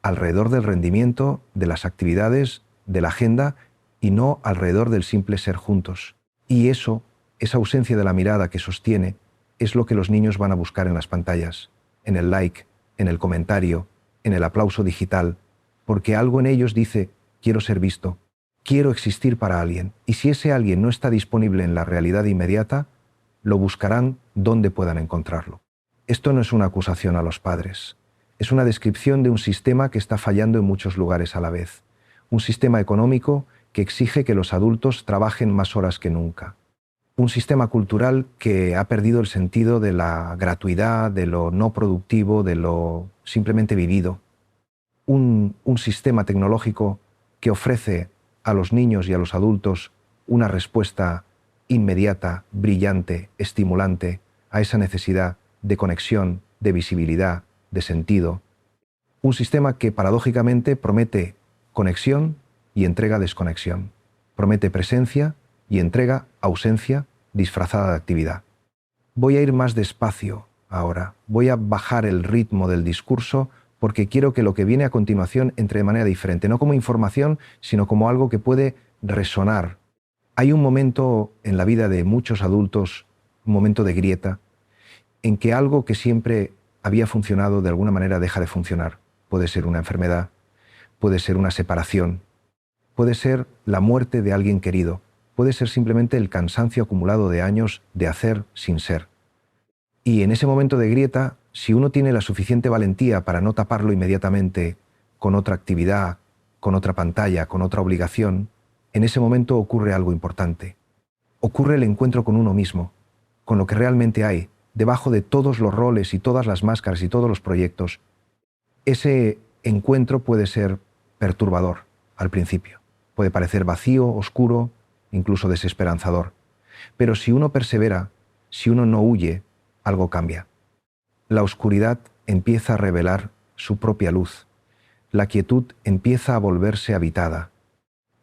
alrededor del rendimiento, de las actividades, de la agenda y no alrededor del simple ser juntos. Y eso, esa ausencia de la mirada que sostiene, es lo que los niños van a buscar en las pantallas, en el like, en el comentario, en el aplauso digital, porque algo en ellos dice, quiero ser visto, quiero existir para alguien, y si ese alguien no está disponible en la realidad inmediata, lo buscarán donde puedan encontrarlo. Esto no es una acusación a los padres, es una descripción de un sistema que está fallando en muchos lugares a la vez, un sistema económico que exige que los adultos trabajen más horas que nunca, un sistema cultural que ha perdido el sentido de la gratuidad, de lo no productivo, de lo simplemente vivido, un sistema tecnológico que ofrece a los niños y a los adultos una respuesta inmediata, brillante, estimulante a esa necesidad de conexión, de visibilidad, de sentido. Un sistema que paradójicamente promete conexión y entrega desconexión. Promete presencia y entrega ausencia disfrazada de actividad. Voy a ir más despacio ahora. Voy a bajar el ritmo del discurso porque quiero que lo que viene a continuación entre de manera diferente, no como información, sino como algo que puede resonar. Hay un momento en la vida de muchos adultos, un momento de grieta, en que algo que siempre había funcionado de alguna manera deja de funcionar. Puede ser una enfermedad, puede ser una separación, puede ser la muerte de alguien querido, puede ser simplemente el cansancio acumulado de años de hacer sin ser. Y en ese momento de grieta, si uno tiene la suficiente valentía para no taparlo inmediatamente con otra actividad, con otra pantalla, con otra obligación, en ese momento ocurre algo importante. Ocurre el encuentro con uno mismo, con lo que realmente hay, debajo de todos los roles y todas las máscaras y todos los proyectos. Ese encuentro puede ser perturbador al principio. Puede parecer vacío, oscuro, incluso desesperanzador. Pero si uno persevera, si uno no huye, algo cambia. La oscuridad empieza a revelar su propia luz. La quietud empieza a volverse habitada.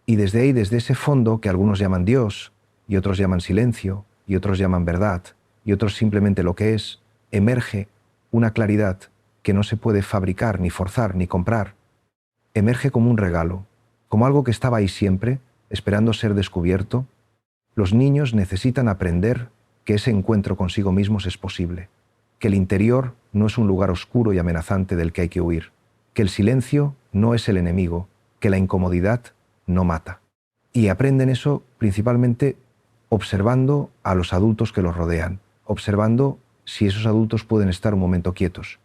Y desde ahí, desde ese fondo que algunos llaman Dios, y otros llaman silencio, y otros llaman verdad, y otros simplemente lo que es, emerge una claridad que no se puede fabricar, ni forzar, ni comprar. Emerge como un regalo, como algo que estaba ahí siempre, esperando ser descubierto. Los niños necesitan aprender que ese encuentro consigo mismos es posible, que el interior no es un lugar oscuro y amenazante del que hay que huir, que el silencio no es el enemigo, que la incomodidad no mata. Y aprenden eso principalmente observando a los adultos que los rodean, observando si esos adultos pueden estar un momento quietos,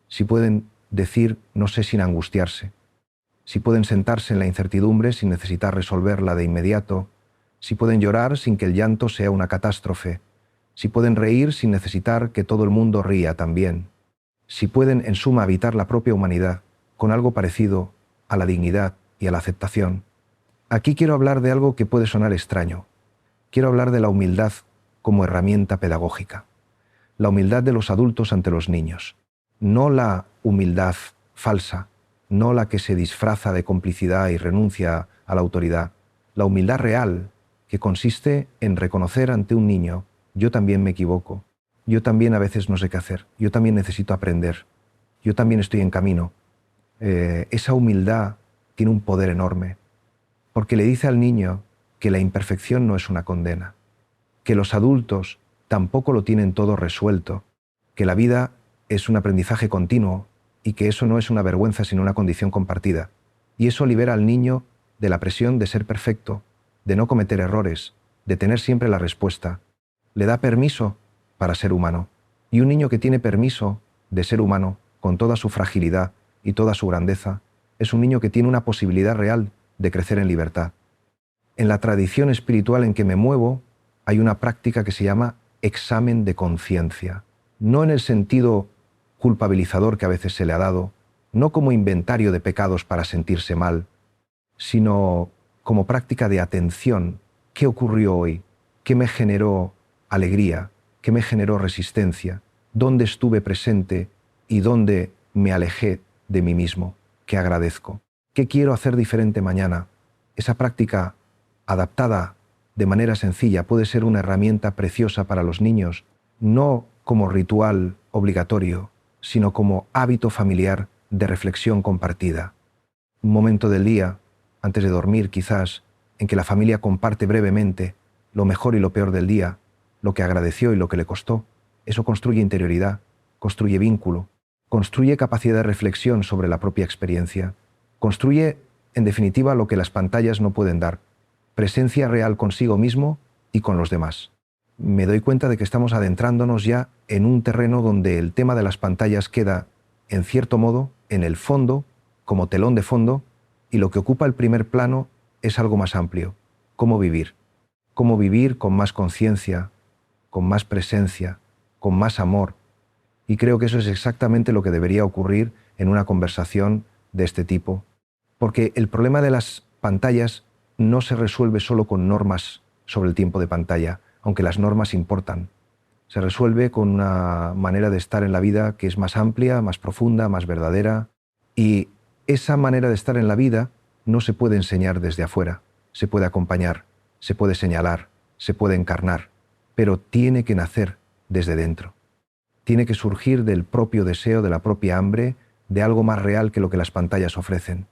si pueden decir no sé sin angustiarse, si pueden sentarse en la incertidumbre sin necesitar resolverla de inmediato, si pueden llorar sin que el llanto sea una catástrofe, si pueden reír sin necesitar que todo el mundo ría también, si pueden en suma habitar la propia humanidad con algo parecido a la dignidad y a la aceptación. Aquí quiero hablar de algo que puede sonar extraño. Quiero hablar de la humildad como herramienta pedagógica. La humildad de los adultos ante los niños. No la humildad falsa, no la que se disfraza de complicidad y renuncia a la autoridad. La humildad real, que consiste en reconocer ante un niño: yo también me equivoco, yo también a veces no sé qué hacer, yo también necesito aprender, yo también estoy en camino. Esa humildad tiene un poder enorme, porque le dice al niño que la imperfección no es una condena, que los adultos tampoco lo tienen todo resuelto, que la vida es un aprendizaje continuo y que eso no es una vergüenza sino una condición compartida. Y eso libera al niño de la presión de ser perfecto, de no cometer errores, de tener siempre la respuesta. Le da permiso para ser humano. Y un niño que tiene permiso de ser humano, con toda su fragilidad y toda su grandeza, es un niño que tiene una posibilidad real de crecer en libertad. En la tradición espiritual en que me muevo, hay una práctica que se llama examen de conciencia. No en el sentido culpabilizador que a veces se le ha dado, no como inventario de pecados para sentirse mal, sino como práctica de atención. ¿Qué ocurrió hoy? ¿Qué me generó alegría? ¿Qué me generó resistencia? ¿Dónde estuve presente y dónde me alejé de mí mismo? ¿Qué agradezco? ¿Qué quiero hacer diferente mañana? Esa práctica adaptada de manera sencilla puede ser una herramienta preciosa para los niños, no como ritual obligatorio, sino como hábito familiar de reflexión compartida. Un momento del día, antes de dormir quizás, en que la familia comparte brevemente lo mejor y lo peor del día, lo que agradeció y lo que le costó. Eso construye interioridad, construye vínculo, construye capacidad de reflexión sobre la propia experiencia, construye, en definitiva, lo que las pantallas no pueden dar: presencia real consigo mismo y con los demás. Me doy cuenta de que estamos adentrándonos ya en un terreno donde el tema de las pantallas queda, en cierto modo, en el fondo, como telón de fondo, y lo que ocupa el primer plano es algo más amplio: cómo vivir. Cómo vivir con más conciencia, con más presencia, con más amor. Y creo que eso es exactamente lo que debería ocurrir en una conversación de este tipo. Porque el problema de las pantallas no se resuelve solo con normas sobre el tiempo de pantalla, aunque las normas importan. Se resuelve con una manera de estar en la vida que es más amplia, más profunda, más verdadera. Y esa manera de estar en la vida no se puede enseñar desde afuera, se puede acompañar, se puede señalar, se puede encarnar, pero tiene que nacer desde dentro. Tiene que surgir del propio deseo, de la propia hambre, de algo más real que lo que las pantallas ofrecen.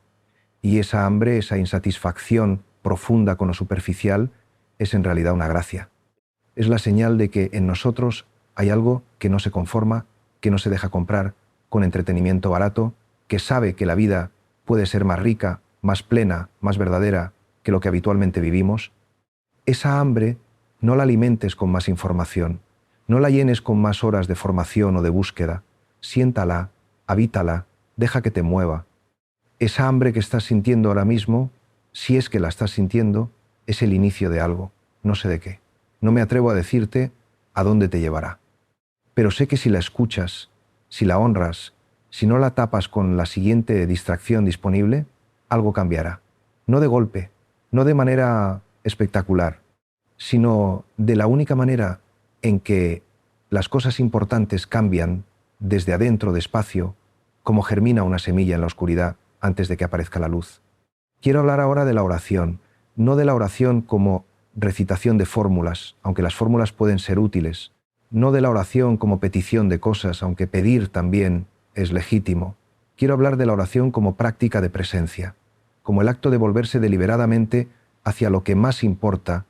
Y esa hambre, esa insatisfacción profunda con lo superficial, es en realidad una gracia. Es la señal de que en nosotros hay algo que no se conforma, que no se deja comprar con entretenimiento barato, que sabe que la vida puede ser más rica, más plena, más verdadera que lo que habitualmente vivimos. Esa hambre no la alimentes con más información, no la llenes con más horas de formación o de búsqueda. Siéntala, habítala, deja que te mueva. Esa hambre que estás sintiendo ahora mismo, si es que la estás sintiendo, es el inicio de algo, no sé de qué. No me atrevo a decirte a dónde te llevará. Pero sé que si la escuchas, si la honras, si no la tapas con la siguiente distracción disponible, algo cambiará. No de golpe, no de manera espectacular, sino de la única manera en que las cosas importantes cambian desde adentro despacio, como germina una semilla en la oscuridad antes de que aparezca la luz. Quiero hablar ahora de la oración, no de la oración como recitación de fórmulas, aunque las fórmulas pueden ser útiles, no de la oración como petición de cosas, aunque pedir también es legítimo. Quiero hablar de la oración como práctica de presencia, como el acto de volverse deliberadamente hacia lo que más importa,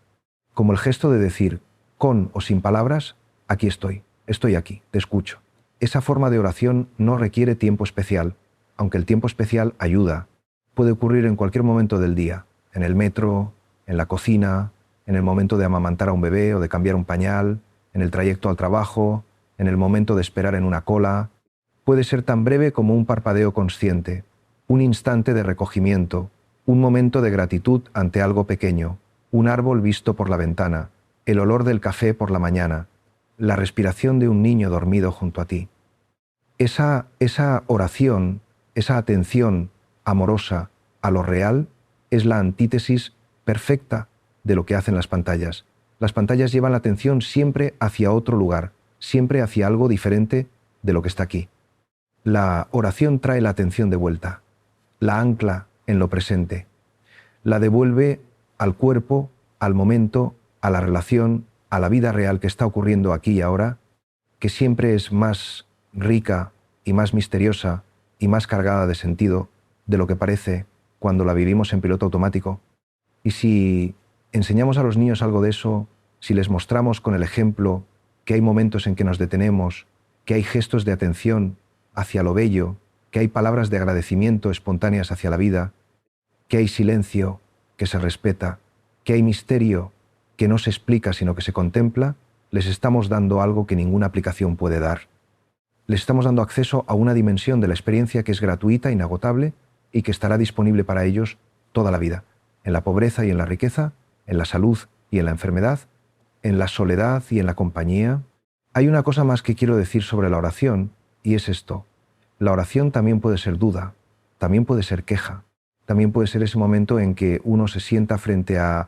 como el gesto de decir, con o sin palabras, aquí estoy aquí, te escucho. Esa forma de oración no requiere tiempo especial, aunque el tiempo especial ayuda. Puede ocurrir en cualquier momento del día, en el metro, en la cocina, en el momento de amamantar a un bebé o de cambiar un pañal, en el trayecto al trabajo, en el momento de esperar en una cola. Puede ser tan breve como un parpadeo consciente, un instante de recogimiento, un momento de gratitud ante algo pequeño, un árbol visto por la ventana, el olor del café por la mañana, la respiración de un niño dormido junto a ti. Esa oración, esa atención amorosa a lo real es la antítesis perfecta de lo que hacen las pantallas. Las pantallas llevan la atención siempre hacia otro lugar, siempre hacia algo diferente de lo que está aquí. La oración trae la atención de vuelta, la ancla en lo presente, la devuelve al cuerpo, al momento, a la relación, a la vida real que está ocurriendo aquí y ahora, que siempre es más rica y más misteriosa y más cargada de sentido de lo que parece cuando la vivimos en piloto automático. Y si enseñamos a los niños algo de eso, si les mostramos con el ejemplo que hay momentos en que nos detenemos, que hay gestos de atención hacia lo bello, que hay palabras de agradecimiento espontáneas hacia la vida, que hay silencio que se respeta, que hay misterio que no se explica sino que se contempla, les estamos dando algo que ninguna aplicación puede dar. Les estamos dando acceso a una dimensión de la experiencia que es gratuita, inagotable y que estará disponible para ellos toda la vida, en la pobreza y en la riqueza, en la salud y en la enfermedad, en la soledad y en la compañía. Hay una cosa más que quiero decir sobre la oración, y es esto. La oración también puede ser duda, también puede ser queja, también puede ser ese momento en que uno se sienta frente a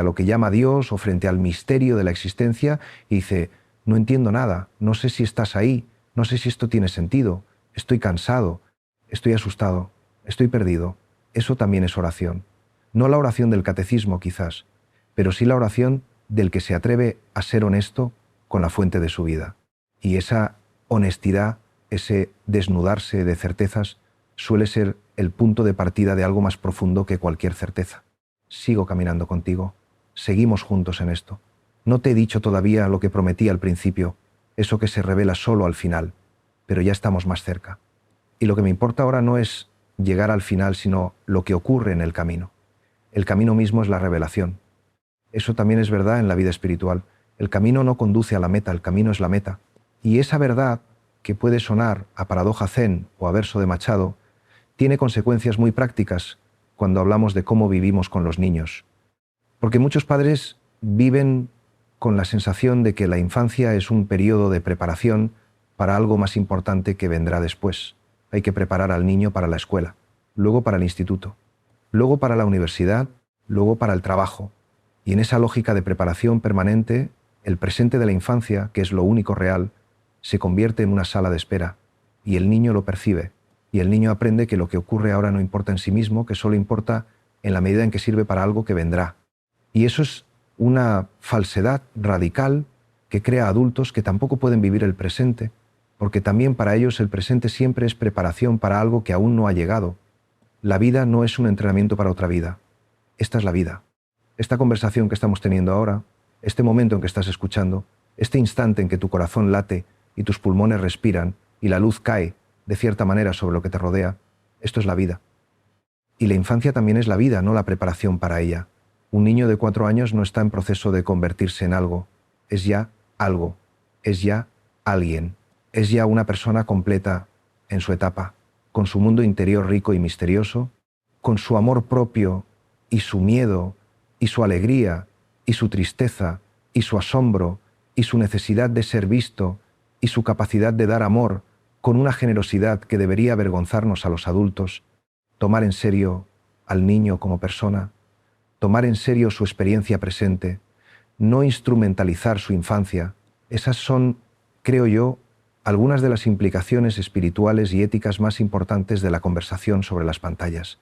lo que llama Dios o frente al misterio de la existencia y dice, no entiendo nada, no sé si estás ahí, no sé si esto tiene sentido, estoy cansado, estoy asustado, estoy perdido. Eso también es oración. No la oración del catecismo quizás, pero sí la oración del que se atreve a ser honesto con la fuente de su vida. Y esa honestidad, ese desnudarse de certezas, suele ser el punto de partida de algo más profundo que cualquier certeza. Sigo caminando contigo, seguimos juntos en esto. No te he dicho todavía lo que prometí al principio, eso que se revela solo al final, pero ya estamos más cerca. Y lo que me importa ahora no es llegar al final, sino lo que ocurre en el camino. El camino mismo es la revelación. Eso también es verdad en la vida espiritual. El camino no conduce a la meta, el camino es la meta. Y esa verdad, que puede sonar a paradoja zen o a verso de Machado, tiene consecuencias muy prácticas cuando hablamos de cómo vivimos con los niños. Porque muchos padres viven con la sensación de que la infancia es un periodo de preparación para algo más importante que vendrá después. Hay que preparar al niño para la escuela, luego para el instituto, luego para la universidad, luego para el trabajo. Y en esa lógica de preparación permanente, el presente de la infancia, que es lo único real, se convierte en una sala de espera, y el niño lo percibe, y el niño aprende que lo que ocurre ahora no importa en sí mismo, que solo importa en la medida en que sirve para algo que vendrá. Y eso es una falsedad radical que crea adultos que tampoco pueden vivir el presente, porque también para ellos el presente siempre es preparación para algo que aún no ha llegado. La vida no es un entrenamiento para otra vida. Esta es la vida. Esta conversación que estamos teniendo ahora, este momento en que estás escuchando, este instante en que tu corazón late y tus pulmones respiran y la luz cae de cierta manera sobre lo que te rodea, esto es la vida. Y la infancia también es la vida, no la preparación para ella. Un niño de 4 años no está en proceso de convertirse en algo, es ya algo, es ya alguien, es ya una persona completa en su etapa, con su mundo interior rico y misterioso, con su amor propio y su miedo y su alegría y su tristeza y su asombro y su necesidad de ser visto y su capacidad de dar amor con una generosidad que debería avergonzarnos a los adultos, tomar en serio al niño como persona, tomar en serio su experiencia presente, no instrumentalizar su infancia. Esas son, creo yo, algunas de las implicaciones espirituales y éticas más importantes de la conversación sobre las pantallas.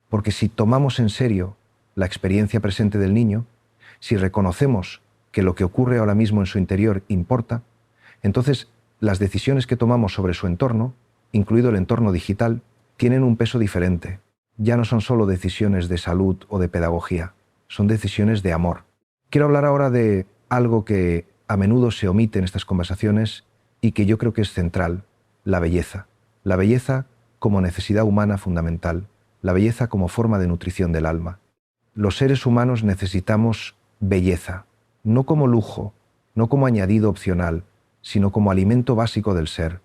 Porque si tomamos en serio la experiencia presente del niño, si reconocemos que lo que ocurre ahora mismo en su interior importa, entonces las decisiones que tomamos sobre su entorno, incluido el entorno digital, tienen un peso diferente. Ya no son solo decisiones de salud o de pedagogía, son decisiones de amor. Quiero hablar ahora de algo que a menudo se omite en estas conversaciones y que yo creo que es central, la belleza. La belleza como necesidad humana fundamental, la belleza como forma de nutrición del alma. Los seres humanos necesitamos belleza, no como lujo, no como añadido opcional, sino como alimento básico del ser.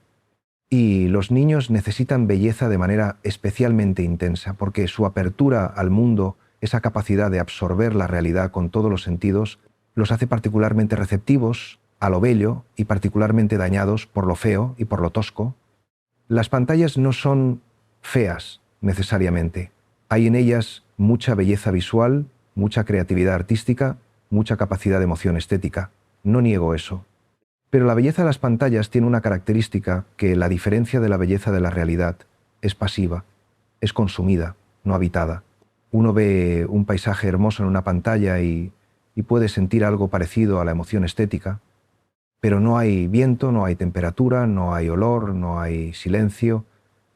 Y los niños necesitan belleza de manera especialmente intensa, porque su apertura al mundo, esa capacidad de absorber la realidad con todos los sentidos, los hace particularmente receptivos a lo bello y particularmente dañados por lo feo y por lo tosco. Las pantallas no son feas necesariamente. Hay en ellas mucha belleza visual, mucha creatividad artística, mucha capacidad de emoción estética. No niego eso. Pero la belleza de las pantallas tiene una característica que la diferencia de la belleza de la realidad: es pasiva, es consumida, no habitada. Uno ve un paisaje hermoso en una pantalla y puede sentir algo parecido a la emoción estética, pero no hay viento, no hay temperatura, no hay olor, no hay silencio,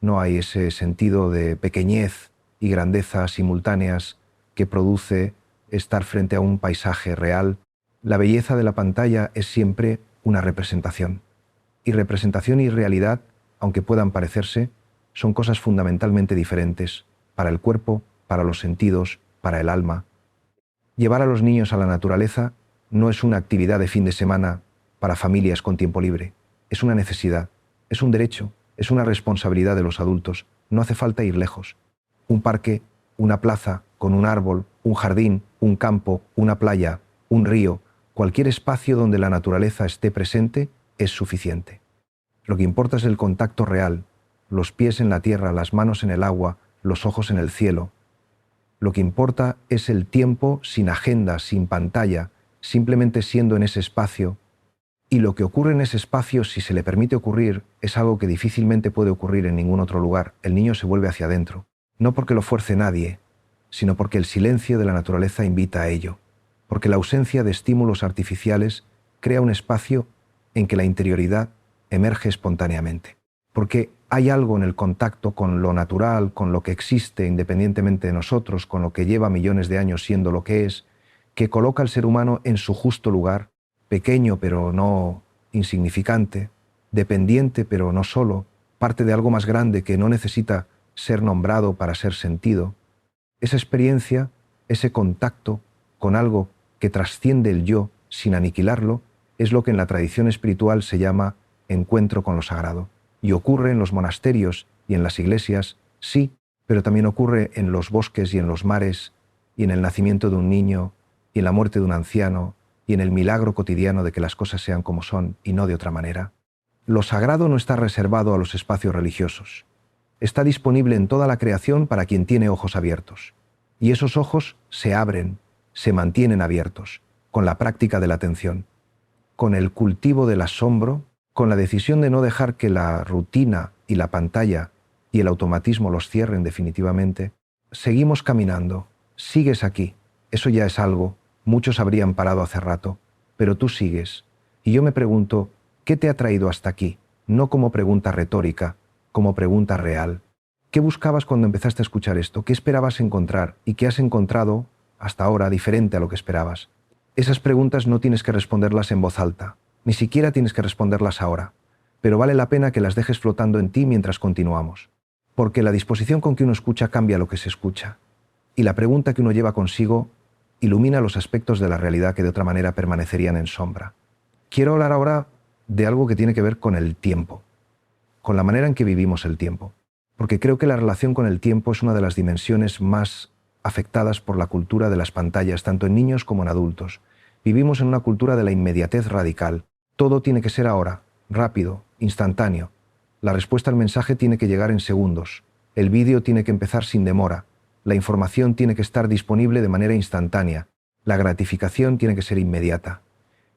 no hay ese sentido de pequeñez y grandeza simultáneas que produce estar frente a un paisaje real. La belleza de la pantalla es siempre una representación. Y representación y realidad, aunque puedan parecerse, son cosas fundamentalmente diferentes para el cuerpo, para los sentidos, para el alma. Llevar a los niños a la naturaleza no es una actividad de fin de semana para familias con tiempo libre. Es una necesidad, es un derecho, es una responsabilidad de los adultos. No hace falta ir lejos. Un parque, una plaza, con un árbol, un jardín, un campo, una playa, un río, cualquier espacio donde la naturaleza esté presente es suficiente. Lo que importa es el contacto real, los pies en la tierra, las manos en el agua, los ojos en el cielo. Lo que importa es el tiempo sin agenda, sin pantalla, simplemente siendo en ese espacio. Y lo que ocurre en ese espacio, si se le permite ocurrir, es algo que difícilmente puede ocurrir en ningún otro lugar. El niño se vuelve hacia adentro, no porque lo fuerce nadie, sino porque el silencio de la naturaleza invita a ello, porque la ausencia de estímulos artificiales crea un espacio en que la interioridad emerge espontáneamente. Porque hay algo en el contacto con lo natural, con lo que existe independientemente de nosotros, con lo que lleva millones de años siendo lo que es, que coloca al ser humano en su justo lugar, pequeño pero no insignificante, dependiente pero no solo, parte de algo más grande que no necesita ser nombrado para ser sentido. Esa experiencia, ese contacto con algo que trasciende el yo sin aniquilarlo, es lo que en la tradición espiritual se llama encuentro con lo sagrado. Y ocurre en los monasterios y en las iglesias, sí, pero también ocurre en los bosques y en los mares, y en el nacimiento de un niño, y en la muerte de un anciano, y en el milagro cotidiano de que las cosas sean como son y no de otra manera. Lo sagrado no está reservado a los espacios religiosos. Está disponible en toda la creación para quien tiene ojos abiertos. Y esos ojos se abren, se mantienen abiertos, con la práctica de la atención, con el cultivo del asombro, con la decisión de no dejar que la rutina y la pantalla y el automatismo los cierren definitivamente. Seguimos caminando, sigues aquí, eso ya es algo, muchos habrían parado hace rato, pero tú sigues. Y yo me pregunto, ¿qué te ha traído hasta aquí? No como pregunta retórica, como pregunta real. ¿Qué buscabas cuando empezaste a escuchar esto? ¿Qué esperabas encontrar? ¿Y qué has encontrado hasta ahora diferente a lo que esperabas? Esas preguntas no tienes que responderlas en voz alta, ni siquiera tienes que responderlas ahora, pero vale la pena que las dejes flotando en ti mientras continuamos, porque la disposición con que uno escucha cambia lo que se escucha, y la pregunta que uno lleva consigo ilumina los aspectos de la realidad que de otra manera permanecerían en sombra. Quiero hablar ahora de algo que tiene que ver con el tiempo, con la manera en que vivimos el tiempo, porque creo que la relación con el tiempo es una de las dimensiones más afectadas por la cultura de las pantallas, tanto en niños como en adultos. Vivimos en una cultura de la inmediatez radical. Todo tiene que ser ahora, rápido, instantáneo. La respuesta al mensaje tiene que llegar en segundos. El vídeo tiene que empezar sin demora. La información tiene que estar disponible de manera instantánea. La gratificación tiene que ser inmediata.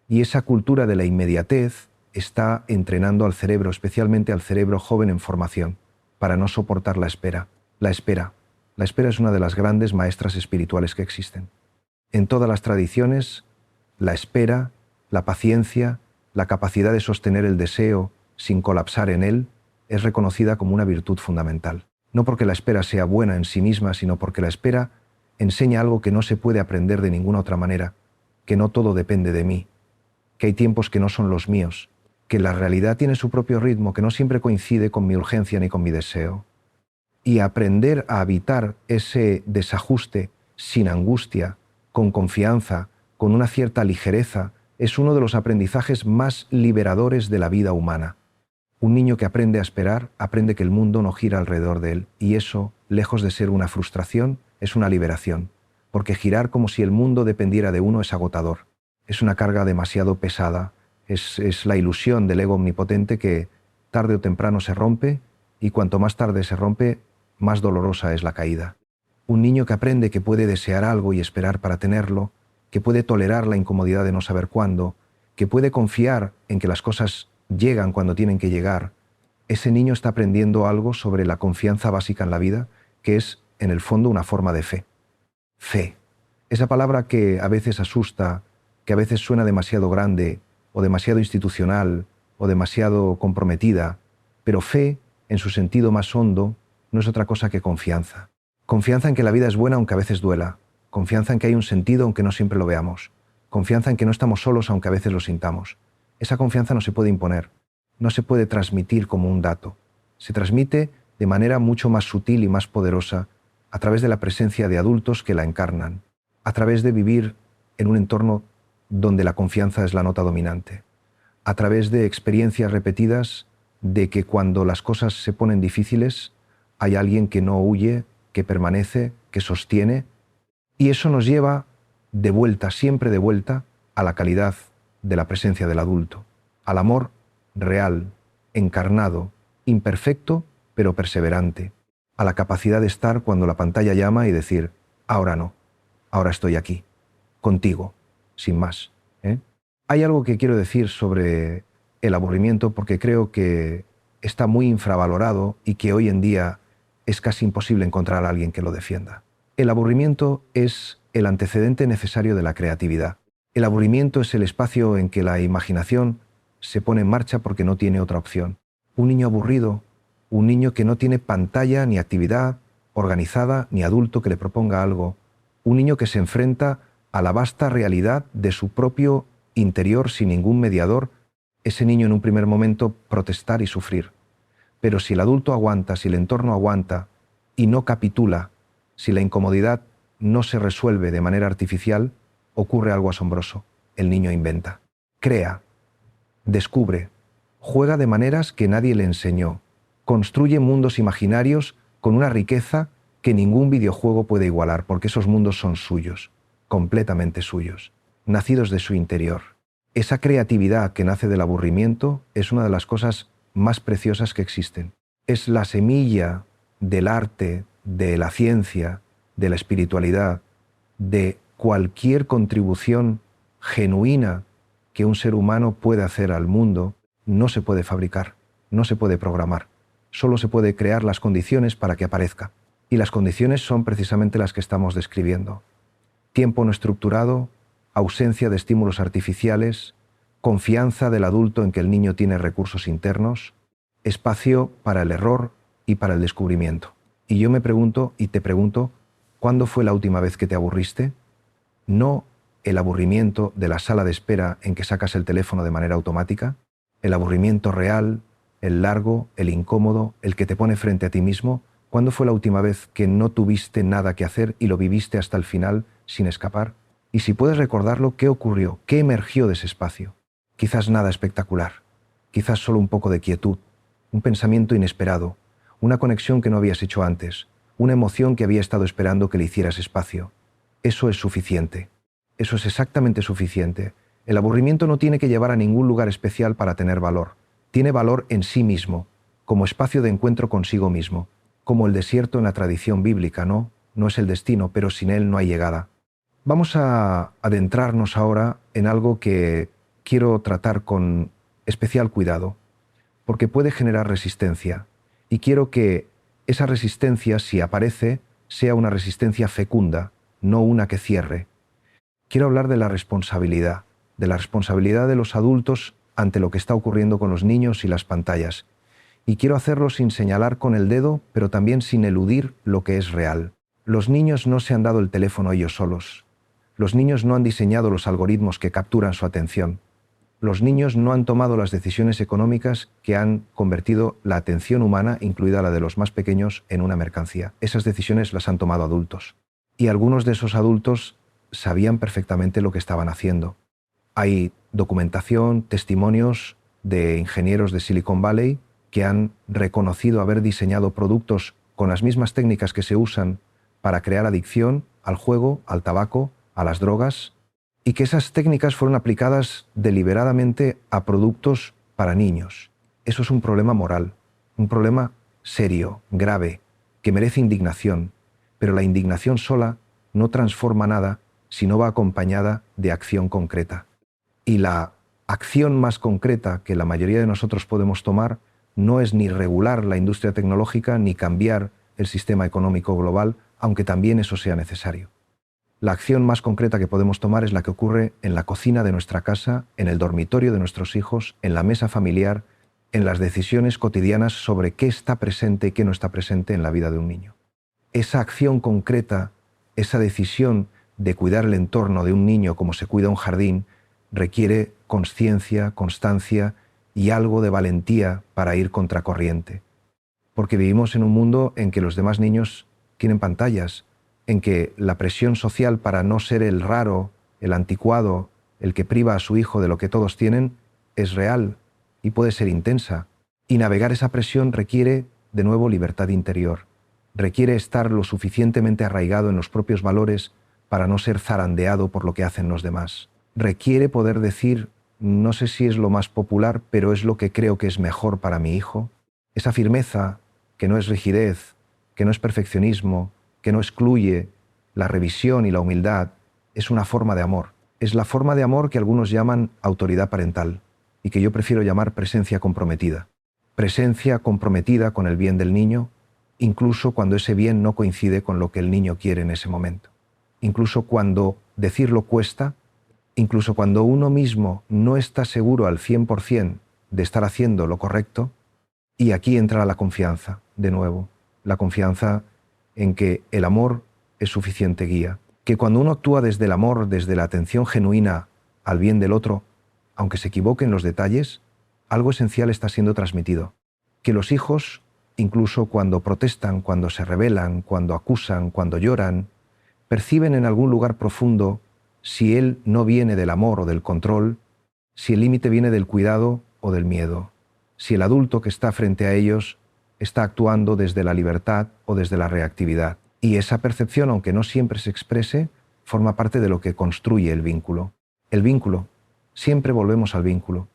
Y esa cultura de la inmediatez está entrenando al cerebro, especialmente al cerebro joven en formación, para no soportar la espera. La espera es una de las grandes maestras espirituales que existen. En todas las tradiciones, la espera, la paciencia, la capacidad de sostener el deseo sin colapsar en él, es reconocida como una virtud fundamental. No porque la espera sea buena en sí misma, sino porque la espera enseña algo que no se puede aprender de ninguna otra manera, que no todo depende de mí, que hay tiempos que no son los míos, que la realidad tiene su propio ritmo, que no siempre coincide con mi urgencia ni con mi deseo. Y aprender a habitar ese desajuste sin angustia, con confianza, con una cierta ligereza, es uno de los aprendizajes más liberadores de la vida humana. Un niño que aprende a esperar, aprende que el mundo no gira alrededor de él, y eso, lejos de ser una frustración, es una liberación, porque girar como si el mundo dependiera de uno es agotador. Es una carga demasiado pesada, es la ilusión del ego omnipotente que tarde o temprano se rompe, y cuanto más tarde se rompe, más dolorosa es la caída. Un niño que aprende que puede desear algo y esperar para tenerlo, que puede tolerar la incomodidad de no saber cuándo, que puede confiar en que las cosas llegan cuando tienen que llegar, ese niño está aprendiendo algo sobre la confianza básica en la vida, que es, en el fondo, una forma de fe. Fe. Esa palabra que a veces asusta, que a veces suena demasiado grande, o demasiado institucional, o demasiado comprometida, pero fe, en su sentido más hondo, no es otra cosa que confianza. Confianza en que la vida es buena aunque a veces duela. Confianza en que hay un sentido aunque no siempre lo veamos. Confianza en que no estamos solos aunque a veces lo sintamos. Esa confianza no se puede imponer, no se puede transmitir como un dato. Se transmite de manera mucho más sutil y más poderosa a través de la presencia de adultos que la encarnan, a través de vivir en un entorno donde la confianza es la nota dominante, a través de experiencias repetidas de que cuando las cosas se ponen difíciles hay alguien que no huye, que permanece, que sostiene, y eso nos lleva de vuelta, siempre de vuelta, a la calidad de la presencia del adulto, al amor real, encarnado, imperfecto, pero perseverante, a la capacidad de estar cuando la pantalla llama y decir, ahora no, ahora estoy aquí, contigo, sin más. Hay algo que quiero decir sobre el aburrimiento porque creo que está muy infravalorado y que hoy en día es casi imposible encontrar a alguien que lo defienda. El aburrimiento es el antecedente necesario de la creatividad. El aburrimiento es el espacio en que la imaginación se pone en marcha porque no tiene otra opción. Un niño aburrido, un niño que no tiene pantalla ni actividad organizada ni adulto que le proponga algo, un niño que se enfrenta a la vasta realidad de su propio interior sin ningún mediador, ese niño en un primer momento protestar y sufrir. Pero si el adulto aguanta, si el entorno aguanta y no capitula, si la incomodidad no se resuelve de manera artificial, ocurre algo asombroso. El niño inventa, crea, descubre, juega de maneras que nadie le enseñó, construye mundos imaginarios con una riqueza que ningún videojuego puede igualar, porque esos mundos son suyos, completamente suyos, nacidos de su interior. Esa creatividad que nace del aburrimiento es una de las cosas más preciosas que existen. Es la semilla del arte, de la ciencia, de la espiritualidad, de cualquier contribución genuina que un ser humano puede hacer al mundo. No se puede fabricar, no se puede programar, solo se puede crear las condiciones para que aparezca. Y las condiciones son precisamente las que estamos describiendo. Tiempo no estructurado, ausencia de estímulos artificiales, confianza del adulto en que el niño tiene recursos internos, espacio para el error y para el descubrimiento. Y yo me pregunto y te pregunto, ¿cuándo fue la última vez que te aburriste? No el aburrimiento de la sala de espera en que sacas el teléfono de manera automática, el aburrimiento real, el largo, el incómodo, el que te pone frente a ti mismo. ¿Cuándo fue la última vez que no tuviste nada que hacer y lo viviste hasta el final sin escapar? Y si puedes recordarlo, ¿qué ocurrió? ¿Qué emergió de ese espacio? Quizás nada espectacular, quizás solo un poco de quietud, un pensamiento inesperado, una conexión que no habías hecho antes, una emoción que había estado esperando que le hicieras espacio. Eso es suficiente. Eso es exactamente suficiente. El aburrimiento no tiene que llevar a ningún lugar especial para tener valor. Tiene valor en sí mismo, como espacio de encuentro consigo mismo, como el desierto en la tradición bíblica, ¿no? No es el destino, pero sin él no hay llegada. Vamos a adentrarnos ahora en algo que quiero tratar con especial cuidado, porque puede generar resistencia, y quiero que esa resistencia, si aparece, sea una resistencia fecunda, no una que cierre. Quiero hablar de la responsabilidad de los adultos ante lo que está ocurriendo con los niños y las pantallas. Y quiero hacerlo sin señalar con el dedo, pero también sin eludir lo que es real. Los niños no se han dado el teléfono ellos solos. Los niños no han diseñado los algoritmos que capturan su atención. Los niños no han tomado las decisiones económicas que han convertido la atención humana, incluida la de los más pequeños, en una mercancía. Esas decisiones las han tomado adultos. Y algunos de esos adultos sabían perfectamente lo que estaban haciendo. Hay documentación, testimonios de ingenieros de Silicon Valley que han reconocido haber diseñado productos con las mismas técnicas que se usan para crear adicción al juego, al tabaco, a las drogas, y que esas técnicas fueron aplicadas deliberadamente a productos para niños. Eso es un problema moral, un problema serio, grave, que merece indignación, pero la indignación sola no transforma nada si no va acompañada de acción concreta. Y la acción más concreta que la mayoría de nosotros podemos tomar no es ni regular la industria tecnológica ni cambiar el sistema económico global, aunque también eso sea necesario. La acción más concreta que podemos tomar es la que ocurre en la cocina de nuestra casa, en el dormitorio de nuestros hijos, en la mesa familiar, en las decisiones cotidianas sobre qué está presente y qué no está presente en la vida de un niño. Esa acción concreta, esa decisión de cuidar el entorno de un niño como se cuida un jardín, requiere consciencia, constancia y algo de valentía para ir contracorriente. Porque vivimos en un mundo en que los demás niños tienen pantallas, en que la presión social para no ser el raro, el anticuado, el que priva a su hijo de lo que todos tienen, es real y puede ser intensa. Y navegar esa presión requiere, de nuevo, libertad interior. Requiere estar lo suficientemente arraigado en los propios valores para no ser zarandeado por lo que hacen los demás. Requiere poder decir, no sé si es lo más popular, pero es lo que creo que es mejor para mi hijo. Esa firmeza, que no es rigidez, que no es perfeccionismo, que no excluye la revisión y la humildad, es una forma de amor. Es la forma de amor que algunos llaman autoridad parental y que yo prefiero llamar presencia comprometida. Presencia comprometida con el bien del niño, incluso cuando ese bien no coincide con lo que el niño quiere en ese momento. Incluso cuando decirlo cuesta, incluso cuando uno mismo no está seguro al 100% de estar haciendo lo correcto, y aquí entra la confianza, de nuevo, la confianza en que el amor es suficiente guía, que cuando uno actúa desde el amor, desde la atención genuina al bien del otro, aunque se equivoque en los detalles, algo esencial está siendo transmitido, que los hijos, incluso cuando protestan, cuando se rebelan, cuando acusan, cuando lloran, perciben en algún lugar profundo si él no viene del amor o del control, si el límite viene del cuidado o del miedo, si el adulto que está frente a ellos está actuando desde la libertad o desde la reactividad. Y esa percepción, aunque no siempre se exprese, forma parte de lo que construye el vínculo. El vínculo, siempre volvemos al vínculo,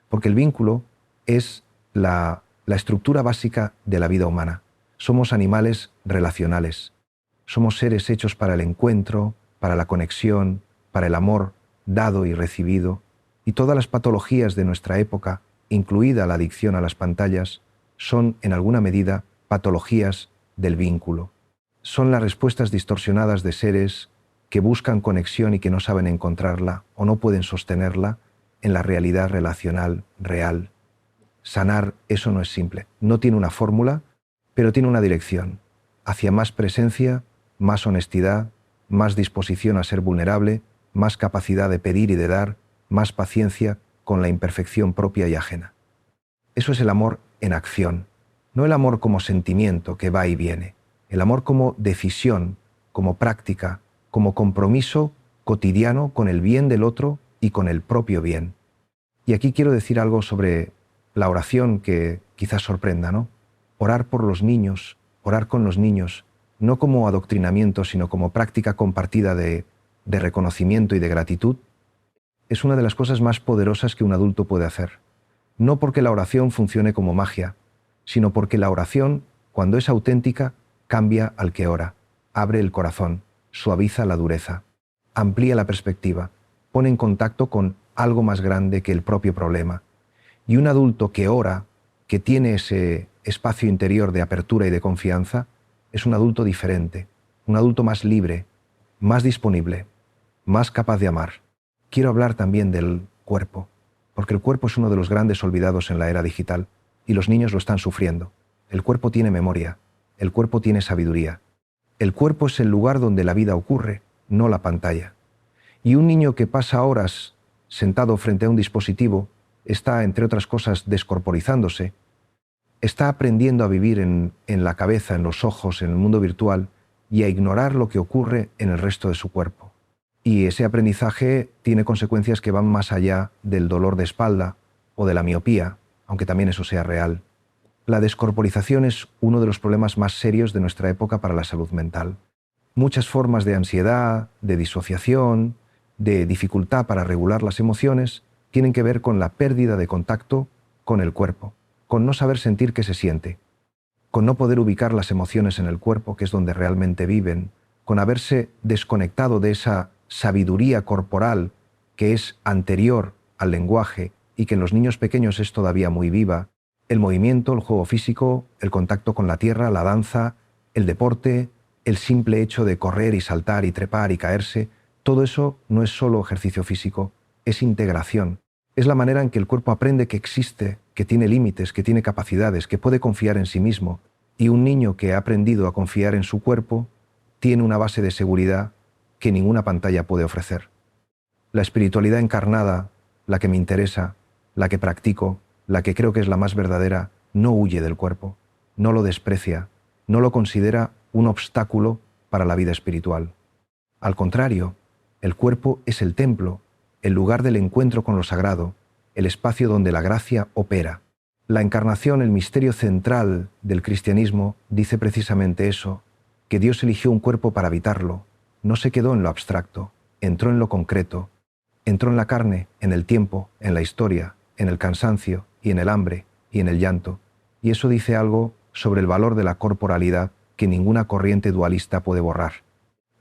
porque el vínculo es la estructura básica de la vida humana. Somos animales relacionales. Somos seres hechos para el encuentro, para la conexión, para el amor dado y recibido, y todas las patologías de nuestra época, incluida la adicción a las pantallas, son, en alguna medida, patologías del vínculo. Son las respuestas distorsionadas de seres que buscan conexión y que no saben encontrarla o no pueden sostenerla en la realidad relacional real. Sanar, eso no es simple. No tiene una fórmula, pero tiene una dirección. Hacia más presencia, más honestidad, más disposición a ser vulnerable, más capacidad de pedir y de dar, más paciencia con la imperfección propia y ajena. Eso es el amor en acción, no el amor como sentimiento que va y viene, el amor como decisión, como práctica, como compromiso cotidiano con el bien del otro y con el propio bien. Y aquí quiero decir algo sobre la oración que quizás sorprenda, ¿no? Orar por los niños, orar con los niños, no como adoctrinamiento, sino como práctica compartida de reconocimiento y de gratitud, es una de las cosas más poderosas que un adulto puede hacer. No porque la oración funcione como magia, sino porque la oración, cuando es auténtica, cambia al que ora, abre el corazón, suaviza la dureza, amplía la perspectiva, pone en contacto con algo más grande que el propio problema. Y un adulto que ora, que tiene ese espacio interior de apertura y de confianza, es un adulto diferente, un adulto más libre, más disponible, más capaz de amar. Quiero hablar también del cuerpo, porque el cuerpo es uno de los grandes olvidados en la era digital, y los niños lo están sufriendo. El cuerpo tiene memoria, el cuerpo tiene sabiduría. El cuerpo es el lugar donde la vida ocurre, no la pantalla. Y un niño que pasa horas sentado frente a un dispositivo está, entre otras cosas, descorporizándose, está aprendiendo a vivir en la cabeza, en los ojos, en el mundo virtual, y a ignorar lo que ocurre en el resto de su cuerpo. Y ese aprendizaje tiene consecuencias que van más allá del dolor de espalda o de la miopía, aunque también eso sea real. La descorporización es uno de los problemas más serios de nuestra época para la salud mental. Muchas formas de ansiedad, de disociación, de dificultad para regular las emociones tienen que ver con la pérdida de contacto con el cuerpo, con no saber sentir qué se siente, con no poder ubicar las emociones en el cuerpo, que es donde realmente viven, con haberse desconectado de esa sabiduría corporal que es anterior al lenguaje, y que en los niños pequeños es todavía muy viva, el movimiento, el juego físico, el contacto con la tierra, la danza, el deporte, el simple hecho de correr y saltar y trepar y caerse, todo eso no es solo ejercicio físico, es integración. Es la manera en que el cuerpo aprende que existe, que tiene límites, que tiene capacidades, que puede confiar en sí mismo. Y un niño que ha aprendido a confiar en su cuerpo tiene una base de seguridad que ninguna pantalla puede ofrecer. La espiritualidad encarnada, la que me interesa, la que practico, la que creo que es la más verdadera, no huye del cuerpo, no lo desprecia, no lo considera un obstáculo para la vida espiritual. Al contrario, el cuerpo es el templo, el lugar del encuentro con lo sagrado, el espacio donde la gracia opera. La encarnación, el misterio central del cristianismo, dice precisamente eso, que Dios eligió un cuerpo para habitarlo, no se quedó en lo abstracto, entró en lo concreto, entró en la carne, en el tiempo, en la historia, en el cansancio y en el hambre y en el llanto, y eso dice algo sobre el valor de la corporalidad que ninguna corriente dualista puede borrar.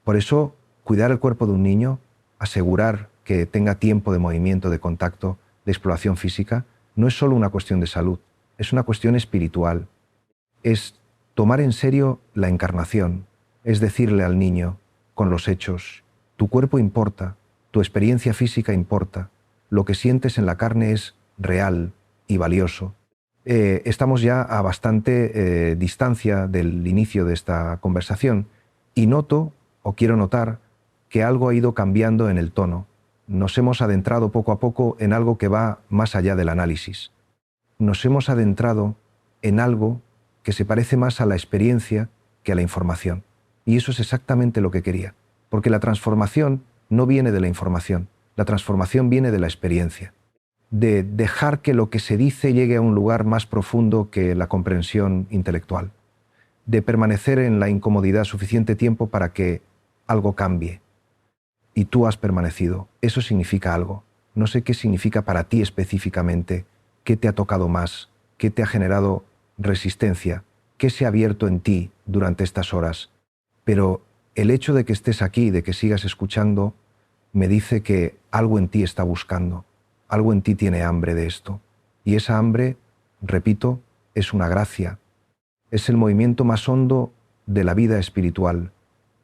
Por eso, cuidar el cuerpo de un niño, asegurar que tenga tiempo de movimiento, de contacto, de exploración física, no es solo una cuestión de salud, es una cuestión espiritual. Es tomar en serio la encarnación, es decirle al niño, con los hechos, tu cuerpo importa, tu experiencia física importa, lo que sientes en la carne es real y valioso. Estamos ya a bastante distancia del inicio de esta conversación y noto, o quiero notar, que algo ha ido cambiando en el tono. Nos hemos adentrado poco a poco en algo que va más allá del análisis. Nos hemos adentrado en algo que se parece más a la experiencia que a la información. Y eso es exactamente lo que quería, porque la transformación no viene de la información, la transformación viene de la experiencia, de dejar que lo que se dice llegue a un lugar más profundo que la comprensión intelectual, de permanecer en la incomodidad suficiente tiempo para que algo cambie. Y tú has permanecido. Eso significa algo. No sé qué significa para ti específicamente, qué te ha tocado más, qué te ha generado resistencia, qué se ha abierto en ti durante estas horas. Pero el hecho de que estés aquí, de que sigas escuchando, me dice que algo en ti está buscando, algo en ti tiene hambre de esto. Y esa hambre, repito, es una gracia. Es el movimiento más hondo de la vida espiritual,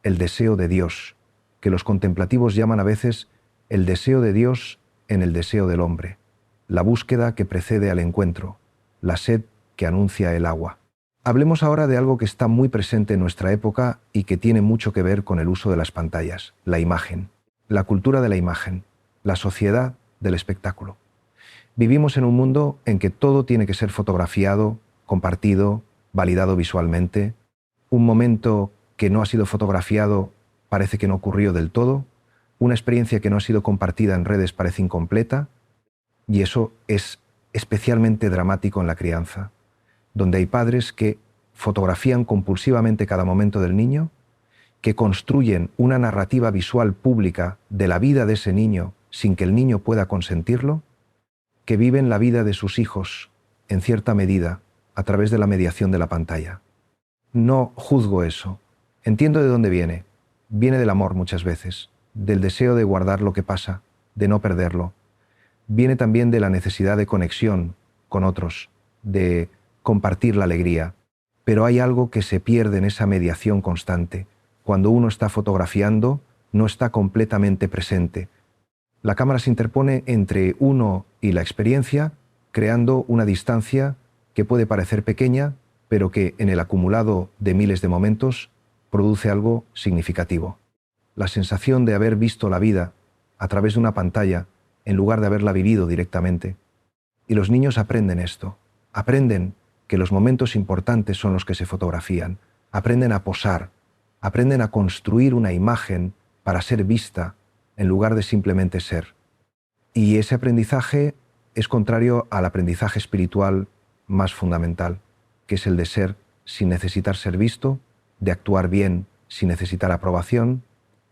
el deseo de Dios, que los contemplativos llaman a veces el deseo de Dios en el deseo del hombre, la búsqueda que precede al encuentro, la sed que anuncia el agua. Hablemos ahora de algo que está muy presente en nuestra época y que tiene mucho que ver con el uso de las pantallas, la imagen, la cultura de la imagen, la sociedad del espectáculo. Vivimos en un mundo en que todo tiene que ser fotografiado, compartido, validado visualmente. Un momento que no ha sido fotografiado parece que no ocurrió del todo, una experiencia que no ha sido compartida en redes parece incompleta, y eso es especialmente dramático en la crianza, donde hay padres que fotografían compulsivamente cada momento del niño, que construyen una narrativa visual pública de la vida de ese niño sin que el niño pueda consentirlo, que viven la vida de sus hijos, en cierta medida, a través de la mediación de la pantalla. No juzgo eso. Entiendo de dónde viene. Viene del amor muchas veces, del deseo de guardar lo que pasa, de no perderlo. Viene también de la necesidad de conexión con otros, de compartir la alegría. Pero hay algo que se pierde en esa mediación constante. Cuando uno está fotografiando, no está completamente presente. La cámara se interpone entre uno y la experiencia, creando una distancia que puede parecer pequeña, pero que en el acumulado de miles de momentos produce algo significativo. La sensación de haber visto la vida a través de una pantalla en lugar de haberla vivido directamente. Y los niños aprenden esto. Aprenden que los momentos importantes son los que se fotografían. Aprenden a posar. Aprenden a construir una imagen para ser vista en lugar de simplemente ser. Y ese aprendizaje es contrario al aprendizaje espiritual más fundamental, que es el de ser sin necesitar ser visto, de actuar bien sin necesitar aprobación,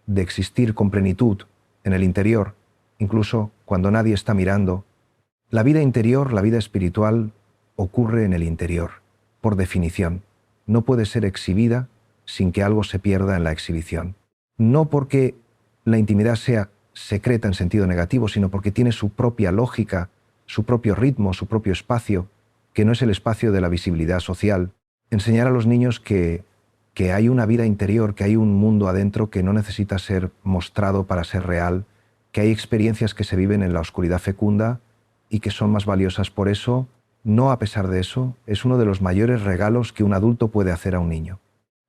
de existir con plenitud en el interior, incluso cuando nadie está mirando. La vida interior, la vida espiritual, ocurre en el interior, por definición. No puede ser exhibida sin que algo se pierda en la exhibición. No porque la intimidad sea secreta en sentido negativo, sino porque tiene su propia lógica, su propio ritmo, su propio espacio, que no es el espacio de la visibilidad social. Enseñar a los niños que hay una vida interior, que hay un mundo adentro que no necesita ser mostrado para ser real, que hay experiencias que se viven en la oscuridad fecunda y que son más valiosas por eso, no a pesar de eso, es uno de los mayores regalos que un adulto puede hacer a un niño.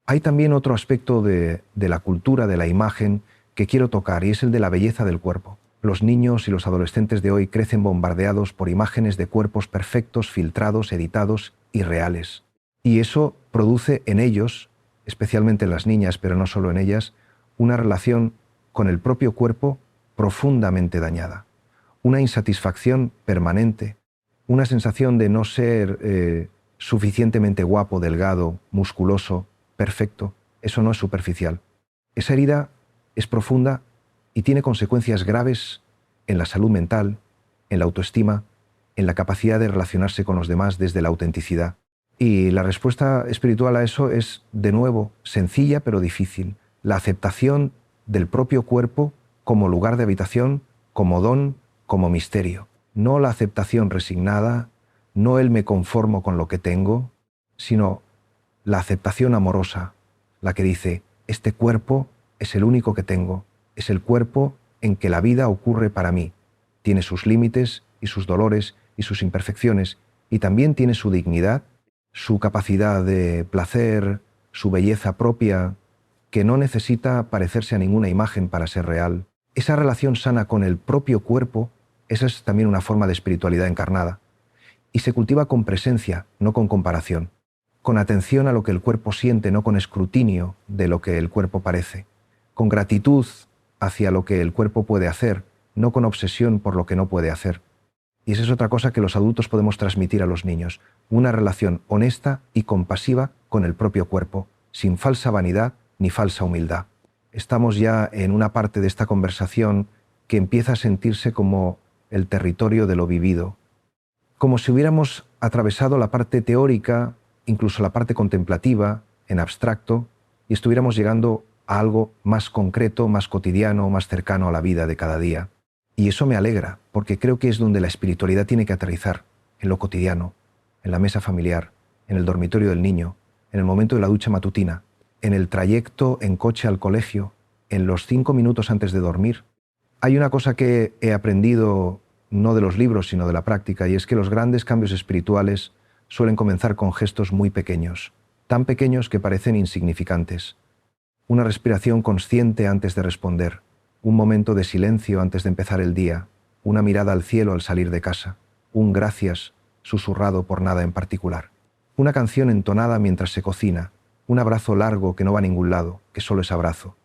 Hay también otro aspecto de la cultura, de la imagen, que quiero tocar, y es el de la belleza del cuerpo. Los niños y los adolescentes de hoy crecen bombardeados por imágenes de cuerpos perfectos, filtrados, editados y reales. Y eso produce en ellos, especialmente en las niñas, pero no solo en ellas, una relación con el propio cuerpo profundamente dañada. Una insatisfacción permanente, una sensación de no ser suficientemente guapo, delgado, musculoso, perfecto. Eso no es superficial. Esa herida es profunda y tiene consecuencias graves en la salud mental, en la autoestima, en la capacidad de relacionarse con los demás desde la autenticidad. Y la respuesta espiritual a eso es, de nuevo, sencilla pero difícil. La aceptación del propio cuerpo como lugar de habitación, como don, como misterio. No la aceptación resignada, no el me conformo con lo que tengo, sino la aceptación amorosa, la que dice, este cuerpo es el único que tengo, es el cuerpo en que la vida ocurre para mí. Tiene sus límites y sus dolores y sus imperfecciones, y también tiene su dignidad, su capacidad de placer, su belleza propia, que no necesita parecerse a ninguna imagen para ser real. Esa relación sana con el propio cuerpo, esa es también una forma de espiritualidad encarnada. Y se cultiva con presencia, no con comparación. Con atención a lo que el cuerpo siente, no con escrutinio de lo que el cuerpo parece. Con gratitud hacia lo que el cuerpo puede hacer, no con obsesión por lo que no puede hacer. Y esa es otra cosa que los adultos podemos transmitir a los niños. Una relación honesta y compasiva con el propio cuerpo, sin falsa vanidad ni falsa humildad. Estamos ya en una parte de esta conversación que empieza a sentirse como el territorio de lo vivido. Como si hubiéramos atravesado la parte teórica, incluso la parte contemplativa, en abstracto, y estuviéramos llegando a algo más concreto, más cotidiano, más cercano a la vida de cada día. Y eso me alegra, porque creo que es donde la espiritualidad tiene que aterrizar, en lo cotidiano, en la mesa familiar, en el dormitorio del niño, en el momento de la ducha matutina, en el trayecto en coche al colegio, en los 5 minutos antes de dormir. Hay una cosa que he aprendido no de los libros, sino de la práctica, y es que los grandes cambios espirituales suelen comenzar con gestos muy pequeños, tan pequeños que parecen insignificantes. Una respiración consciente antes de responder, un momento de silencio antes de empezar el día, una mirada al cielo al salir de casa, un gracias susurrado por nada en particular, una canción entonada mientras se cocina, un abrazo largo que no va a ningún lado, que solo es abrazo.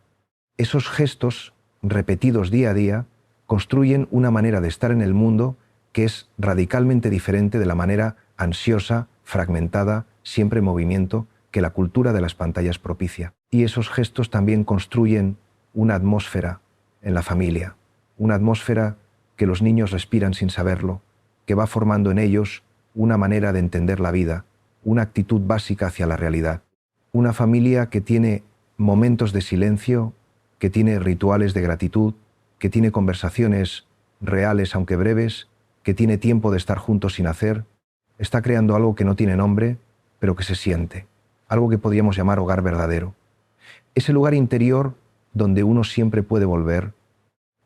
Esos gestos, repetidos día a día, construyen una manera de estar en el mundo que es radicalmente diferente de la manera ansiosa, fragmentada, siempre en movimiento, que la cultura de las pantallas propicia. Y esos gestos también construyen una atmósfera en la familia, una atmósfera que los niños respiran sin saberlo, que va formando en ellos una manera de entender la vida, una actitud básica hacia la realidad. Una familia que tiene momentos de silencio, que tiene rituales de gratitud, que tiene conversaciones reales aunque breves, que tiene tiempo de estar juntos sin hacer, está creando algo que no tiene nombre, pero que se siente, algo que podríamos llamar hogar verdadero. Ese lugar interior donde uno siempre puede volver,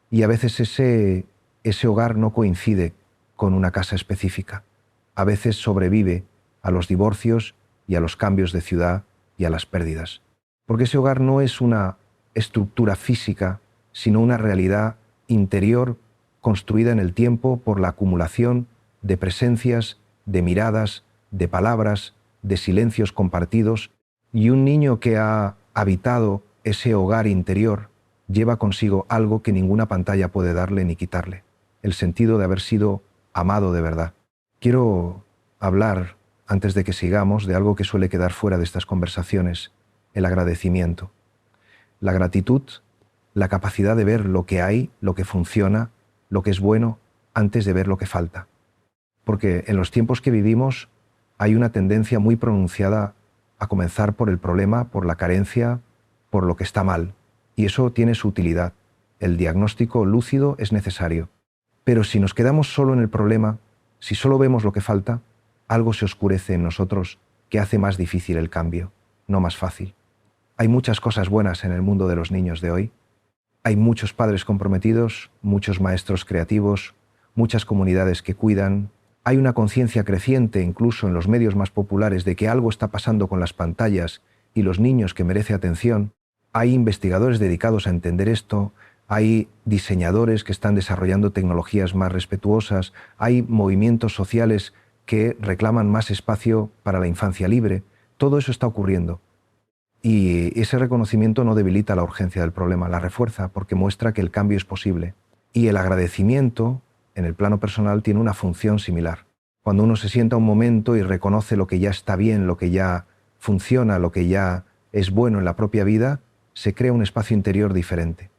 y a veces ese hogar no coincide con una casa específica. A veces sobrevive a los divorcios y a los cambios de ciudad y a las pérdidas. Porque ese hogar no es una estructura física, sino una realidad interior construida en el tiempo por la acumulación de presencias, de miradas, de palabras, de silencios compartidos, y un niño que ha habitado ese hogar interior lleva consigo algo que ninguna pantalla puede darle ni quitarle, el sentido de haber sido amado de verdad. Quiero hablar, antes de que sigamos, de algo que suele quedar fuera de estas conversaciones, el agradecimiento. La gratitud, la capacidad de ver lo que hay, lo que funciona, lo que es bueno, antes de ver lo que falta. Porque en los tiempos que vivimos hay una tendencia muy pronunciada a comenzar por el problema, por la carencia, por lo que está mal. Y eso tiene su utilidad. el diagnóstico lúcido es necesario. Pero si nos quedamos solo en el problema, si solo vemos lo que falta, algo se oscurece en nosotros que hace más difícil el cambio, no más fácil. Hay muchas cosas buenas en el mundo de los niños de hoy. Hay muchos padres comprometidos, muchos maestros creativos, muchas comunidades que cuidan. Hay una conciencia creciente, incluso en los medios más populares, de que algo está pasando con las pantallas y los niños que merece atención. Hay investigadores dedicados a entender esto, hay diseñadores que están desarrollando tecnologías más respetuosas, hay movimientos sociales que reclaman más espacio para la infancia libre. Todo eso está ocurriendo. Y ese reconocimiento no debilita la urgencia del problema, la refuerza porque muestra que el cambio es posible. Y el agradecimiento, en el plano personal, tiene una función similar. Cuando uno se sienta un momento y reconoce lo que ya está bien, lo que ya funciona, lo que ya es bueno en la propia vida, se crea un espacio interior diferente,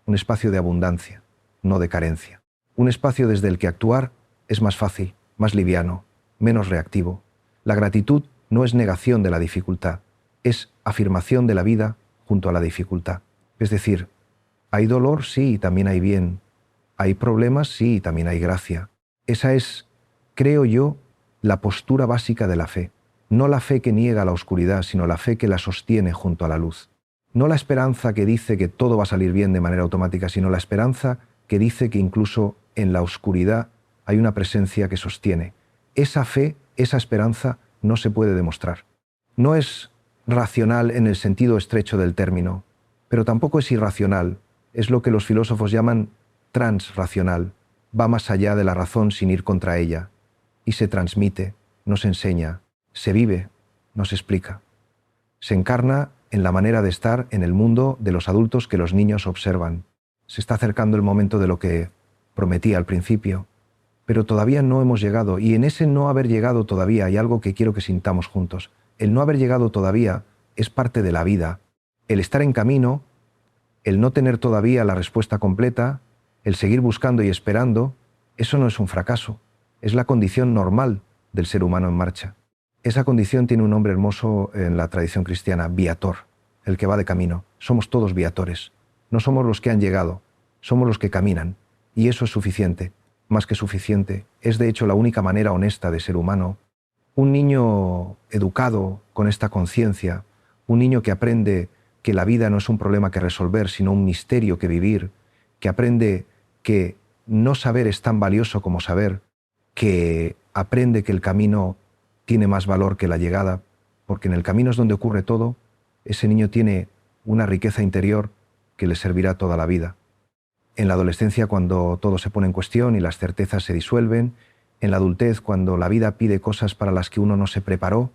un espacio de abundancia, no de carencia. Un espacio desde el que actuar es más fácil, más liviano, menos reactivo. La gratitud no es negación de la dificultad, es afirmación de la vida junto a la dificultad. Es decir, hay dolor, sí, y también hay bien. Hay problemas, sí, y también hay gracia. Esa es, creo yo, la postura básica de la fe. No la fe que niega la oscuridad, sino la fe que la sostiene junto a la luz. No la esperanza que dice que todo va a salir bien de manera automática, sino la esperanza que dice que incluso en la oscuridad hay una presencia que sostiene. Esa fe, esa esperanza, no se puede demostrar. No es racional en el sentido estrecho del término, pero tampoco es irracional. Es lo que los filósofos llaman transracional. Va más allá de la razón sin ir contra ella. Y se transmite, nos enseña, se vive, nos explica. Se encarna en la manera de estar en el mundo de los adultos que los niños observan. Se está acercando el momento de lo que prometí al principio, pero todavía no hemos llegado, y en ese no haber llegado todavía hay algo que quiero que sintamos juntos. El no haber llegado todavía es parte de la vida. El estar en camino, el no tener todavía la respuesta completa, el seguir buscando y esperando, eso no es un fracaso, es la condición normal del ser humano en marcha. Esa condición tiene un nombre hermoso en la tradición cristiana, viator, el que va de camino. Somos todos viatores. No somos los que han llegado, somos los que caminan. Y eso es suficiente, más que suficiente. Es de hecho la única manera honesta de ser humano. Un niño educado con esta conciencia, un niño que aprende que la vida no es un problema que resolver, sino un misterio que vivir, que aprende que no saber es tan valioso como saber, que aprende que el camino tiene más valor que la llegada, porque en el camino es donde ocurre todo. Ese niño tiene una riqueza interior que le servirá toda la vida. En la adolescencia, cuando todo se pone en cuestión y las certezas se disuelven, en la adultez, cuando la vida pide cosas para las que uno no se preparó,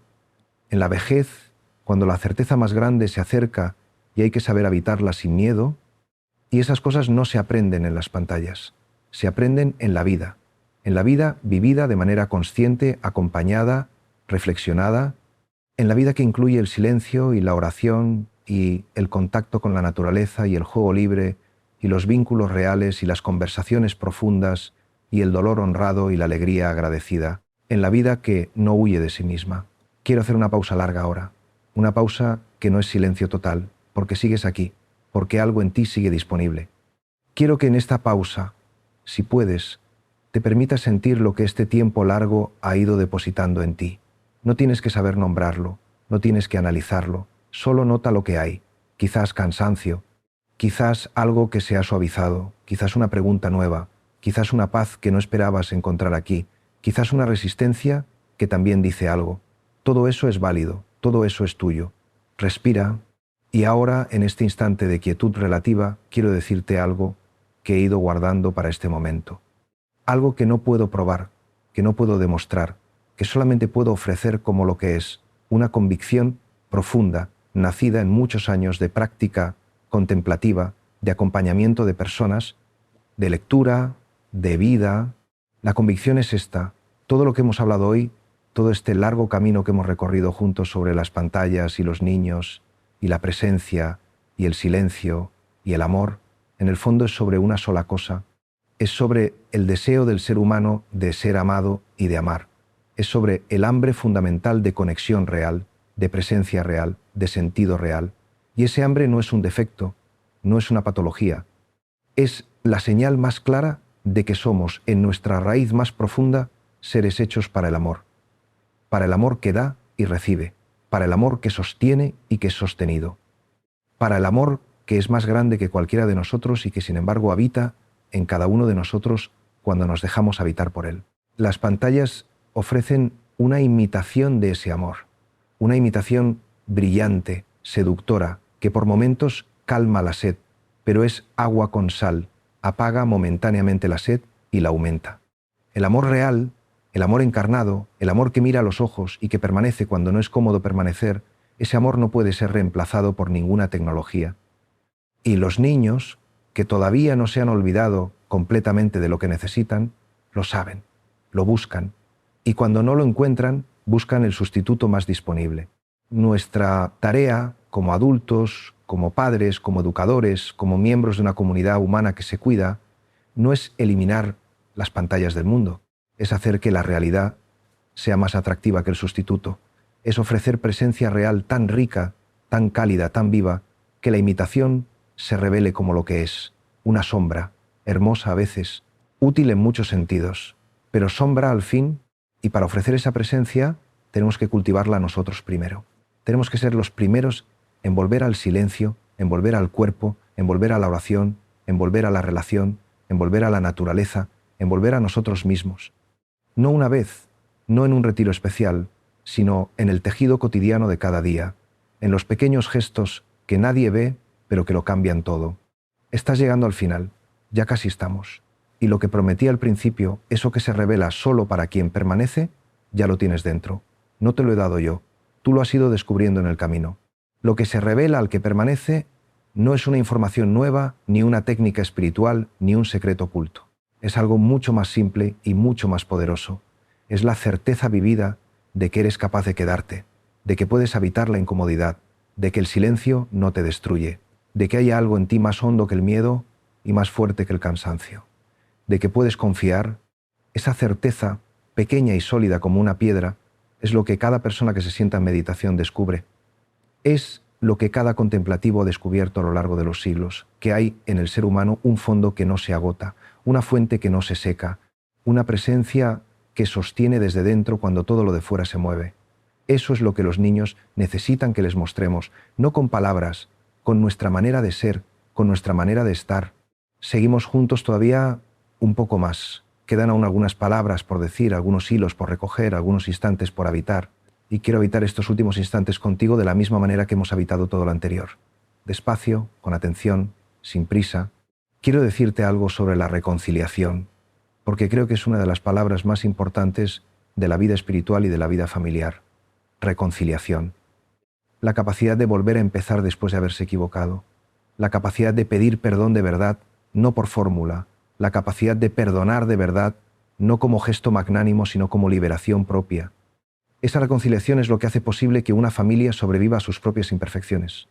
en la vejez, cuando la certeza más grande se acerca y hay que saber habitarla sin miedo, y esas cosas no se aprenden en las pantallas, se aprenden en la vida vivida de manera consciente, acompañada, reflexionada, en la vida que incluye el silencio y la oración y el contacto con la naturaleza y el juego libre y los vínculos reales y las conversaciones profundas y el dolor honrado y la alegría agradecida, en la vida que no huye de sí misma. Quiero hacer una pausa larga ahora, una pausa que no es silencio total, porque sigues aquí, porque algo en ti sigue disponible. Quiero que en esta pausa, si puedes, te permitas sentir lo que este tiempo largo ha ido depositando en ti. No tienes que saber nombrarlo, no tienes que analizarlo, solo nota lo que hay, quizás cansancio, quizás algo que se ha suavizado, quizás una pregunta nueva, quizás una paz que no esperabas encontrar aquí, quizás una resistencia que también dice algo. Todo eso es válido, todo eso es tuyo. Respira, y ahora, en este instante de quietud relativa, quiero decirte algo que he ido guardando para este momento. Algo que no puedo probar, que no puedo demostrar, que solamente puedo ofrecer como lo que es, una convicción profunda, nacida en muchos años de práctica contemplativa, de acompañamiento de personas, de lectura, de vida. La convicción es esta: todo lo que hemos hablado hoy, todo este largo camino que hemos recorrido juntos sobre las pantallas y los niños, y la presencia, y el silencio, y el amor, en el fondo es sobre una sola cosa. Es sobre el deseo del ser humano de ser amado y de amar. Es sobre el hambre fundamental de conexión real, de presencia real, de sentido real. Y ese hambre no es un defecto, no es una patología. Es la señal más clara de que somos, en nuestra raíz más profunda, seres hechos para el amor que da y recibe, para el amor que sostiene y que es sostenido, para el amor que es más grande que cualquiera de nosotros y que sin embargo habita en cada uno de nosotros cuando nos dejamos habitar por él. Las pantallas ofrecen una imitación de ese amor, una imitación brillante, seductora, que por momentos calma la sed, pero es agua con sal, apaga momentáneamente la sed y la aumenta. El amor real, el amor encarnado, el amor que mira a los ojos y que permanece cuando no es cómodo permanecer, ese amor no puede ser reemplazado por ninguna tecnología. Y los niños, que todavía no se han olvidado completamente de lo que necesitan, lo saben, lo buscan, y cuando no lo encuentran, buscan el sustituto más disponible. Nuestra tarea, como adultos, como padres, como educadores, como miembros de una comunidad humana que se cuida, no es eliminar las pantallas del mundo, es hacer que la realidad sea más atractiva que el sustituto, es ofrecer presencia real tan rica, tan cálida, tan viva, que la imitación se revele como lo que es, una sombra, hermosa a veces, útil en muchos sentidos, pero sombra al fin, y para ofrecer esa presencia tenemos que cultivarla nosotros primero. Tenemos que ser los primeros en volver al silencio, en volver al cuerpo, en volver a la oración, en volver a la relación, en volver a la naturaleza, en volver a nosotros mismos. No una vez, no en un retiro especial, sino en el tejido cotidiano de cada día, en los pequeños gestos que nadie ve, pero que lo cambian todo. Estás llegando al final, ya casi estamos. Y lo que prometí al principio, eso que se revela solo para quien permanece, ya lo tienes dentro. No te lo he dado yo, tú lo has ido descubriendo en el camino. Lo que se revela al que permanece no es una información nueva, ni una técnica espiritual, ni un secreto oculto. Es algo mucho más simple y mucho más poderoso. Es la certeza vivida de que eres capaz de quedarte, de que puedes habitar la incomodidad, de que el silencio no te destruye, de que hay algo en ti más hondo que el miedo y más fuerte que el cansancio, de que puedes confiar. Esa certeza, pequeña y sólida como una piedra, es lo que cada persona que se sienta en meditación descubre. Es lo que cada contemplativo ha descubierto a lo largo de los siglos, que hay en el ser humano un fondo que no se agota, una fuente que no se seca, una presencia que sostiene desde dentro cuando todo lo de fuera se mueve. Eso es lo que los niños necesitan que les mostremos, no con palabras, con nuestra manera de ser, con nuestra manera de estar. Seguimos juntos todavía un poco más. Quedan aún algunas palabras por decir, algunos hilos por recoger, algunos instantes por habitar. Y quiero habitar estos últimos instantes contigo de la misma manera que hemos habitado todo lo anterior. Despacio, con atención, sin prisa. Quiero decirte algo sobre la reconciliación, porque creo que es una de las palabras más importantes de la vida espiritual y de la vida familiar. Reconciliación. La capacidad de volver a empezar después de haberse equivocado. La capacidad de pedir perdón de verdad, no por fórmula. La capacidad de perdonar de verdad, no como gesto magnánimo, sino como liberación propia. Esa reconciliación es lo que hace posible que una familia sobreviva a sus propias imperfecciones,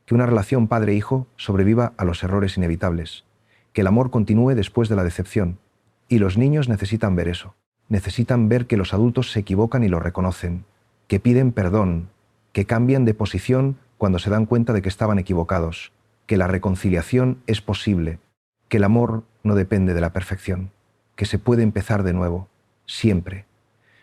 que una relación padre-hijo sobreviva a los errores inevitables, que el amor continúe después de la decepción. Y los niños necesitan ver eso. Necesitan ver que los adultos se equivocan y lo reconocen, que piden perdón, que cambian de posición cuando se dan cuenta de que estaban equivocados, que la reconciliación es posible, que el amor no depende de la perfección, que se puede empezar de nuevo, siempre,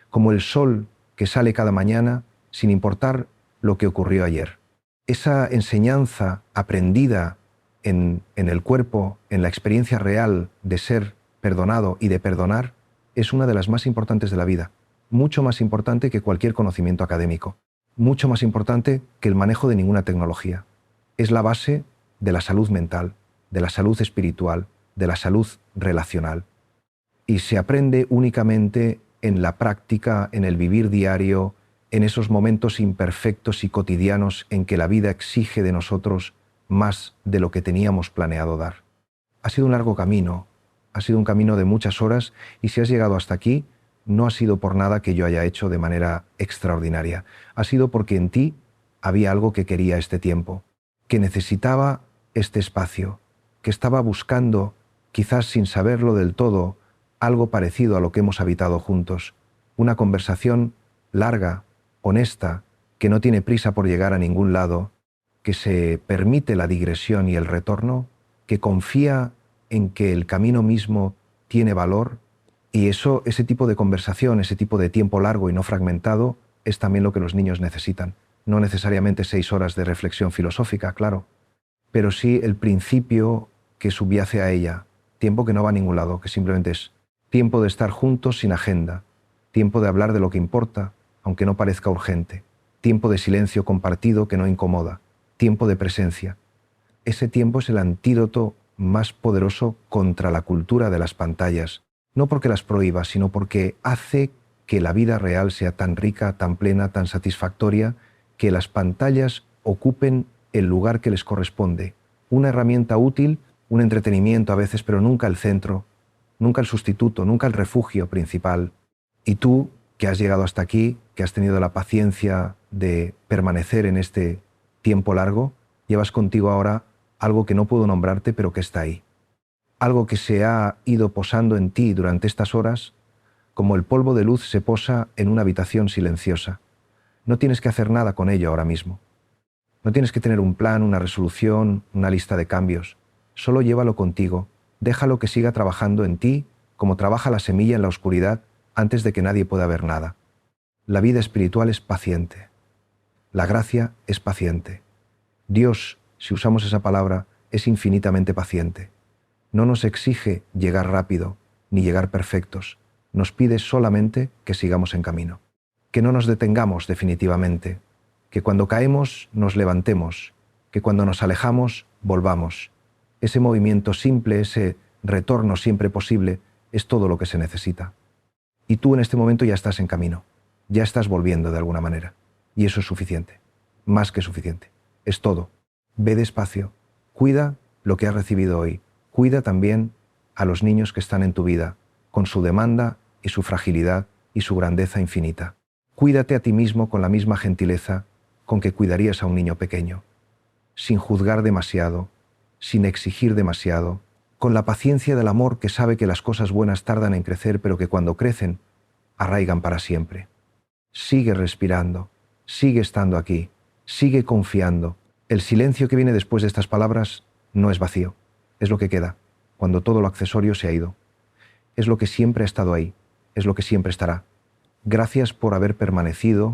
como el sol que sale cada mañana sin importar lo que ocurrió ayer. Esa enseñanza aprendida en el cuerpo, en la experiencia real de ser perdonado y de perdonar, es una de las más importantes de la vida, mucho más importante que cualquier conocimiento académico, mucho más importante que el manejo de ninguna tecnología. Es la base de la salud mental, de la salud espiritual, de la salud relacional. Y se aprende únicamente en la práctica, en el vivir diario, en esos momentos imperfectos y cotidianos en que la vida exige de nosotros más de lo que teníamos planeado dar. Ha sido un largo camino, ha sido un camino de muchas horas, y si has llegado hasta aquí, no ha sido por nada que yo haya hecho de manera extraordinaria. Ha sido porque en ti había algo que quería este tiempo, que necesitaba este espacio, que estaba buscando, quizás sin saberlo del todo, algo parecido a lo que hemos habitado juntos. Una conversación larga, honesta, que no tiene prisa por llegar a ningún lado, que se permite la digresión y el retorno, que confía en que el camino mismo tiene valor, y ese tipo de conversación, ese tipo de tiempo largo y no fragmentado, es también lo que los niños necesitan. No necesariamente 6 horas de reflexión filosófica, claro, pero sí el principio que subyace a ella, tiempo que no va a ningún lado, que simplemente es tiempo de estar juntos sin agenda, tiempo de hablar de lo que importa, aunque no parezca urgente, tiempo de silencio compartido que no incomoda, tiempo de presencia. Ese tiempo es el antídoto más poderoso contra la cultura de las pantallas, no porque las prohíba, sino porque hace que la vida real sea tan rica, tan plena, tan satisfactoria, que las pantallas ocupen el lugar que les corresponde. Una herramienta útil, un entretenimiento a veces, pero nunca el centro, nunca el sustituto, nunca el refugio principal. Y tú, que has llegado hasta aquí, que has tenido la paciencia de permanecer en este tiempo largo, llevas contigo ahora algo que no puedo nombrarte, pero que está ahí. Algo que se ha ido posando en ti durante estas horas, como el polvo de luz se posa en una habitación silenciosa. No tienes que hacer nada con ello ahora mismo. No tienes que tener un plan, una resolución, una lista de cambios. Solo llévalo contigo, déjalo que siga trabajando en ti como trabaja la semilla en la oscuridad antes de que nadie pueda ver nada. La vida espiritual es paciente. La gracia es paciente. Dios, si usamos esa palabra, es infinitamente paciente. No nos exige llegar rápido, ni llegar perfectos. Nos pide solamente que sigamos en camino. Que no nos detengamos definitivamente. Que cuando caemos nos levantemos. Que cuando nos alejamos volvamos. Ese movimiento simple, ese retorno siempre posible, es todo lo que se necesita. Y tú en este momento ya estás en camino. Ya estás volviendo de alguna manera. Y eso es suficiente. Más que suficiente. Es todo. Ve despacio. Cuida lo que has recibido hoy. Cuida también a los niños que están en tu vida, con su demanda y su fragilidad y su grandeza infinita. Cuídate a ti mismo con la misma gentileza con que cuidarías a un niño pequeño, sin juzgar demasiado, sin exigir demasiado, con la paciencia del amor que sabe que las cosas buenas tardan en crecer, pero que cuando crecen, arraigan para siempre. Sigue respirando, sigue estando aquí, sigue confiando. El silencio que viene después de estas palabras no es vacío, es lo que queda, cuando todo lo accesorio se ha ido. Es lo que siempre ha estado ahí, es lo que siempre estará. Gracias por haber permanecido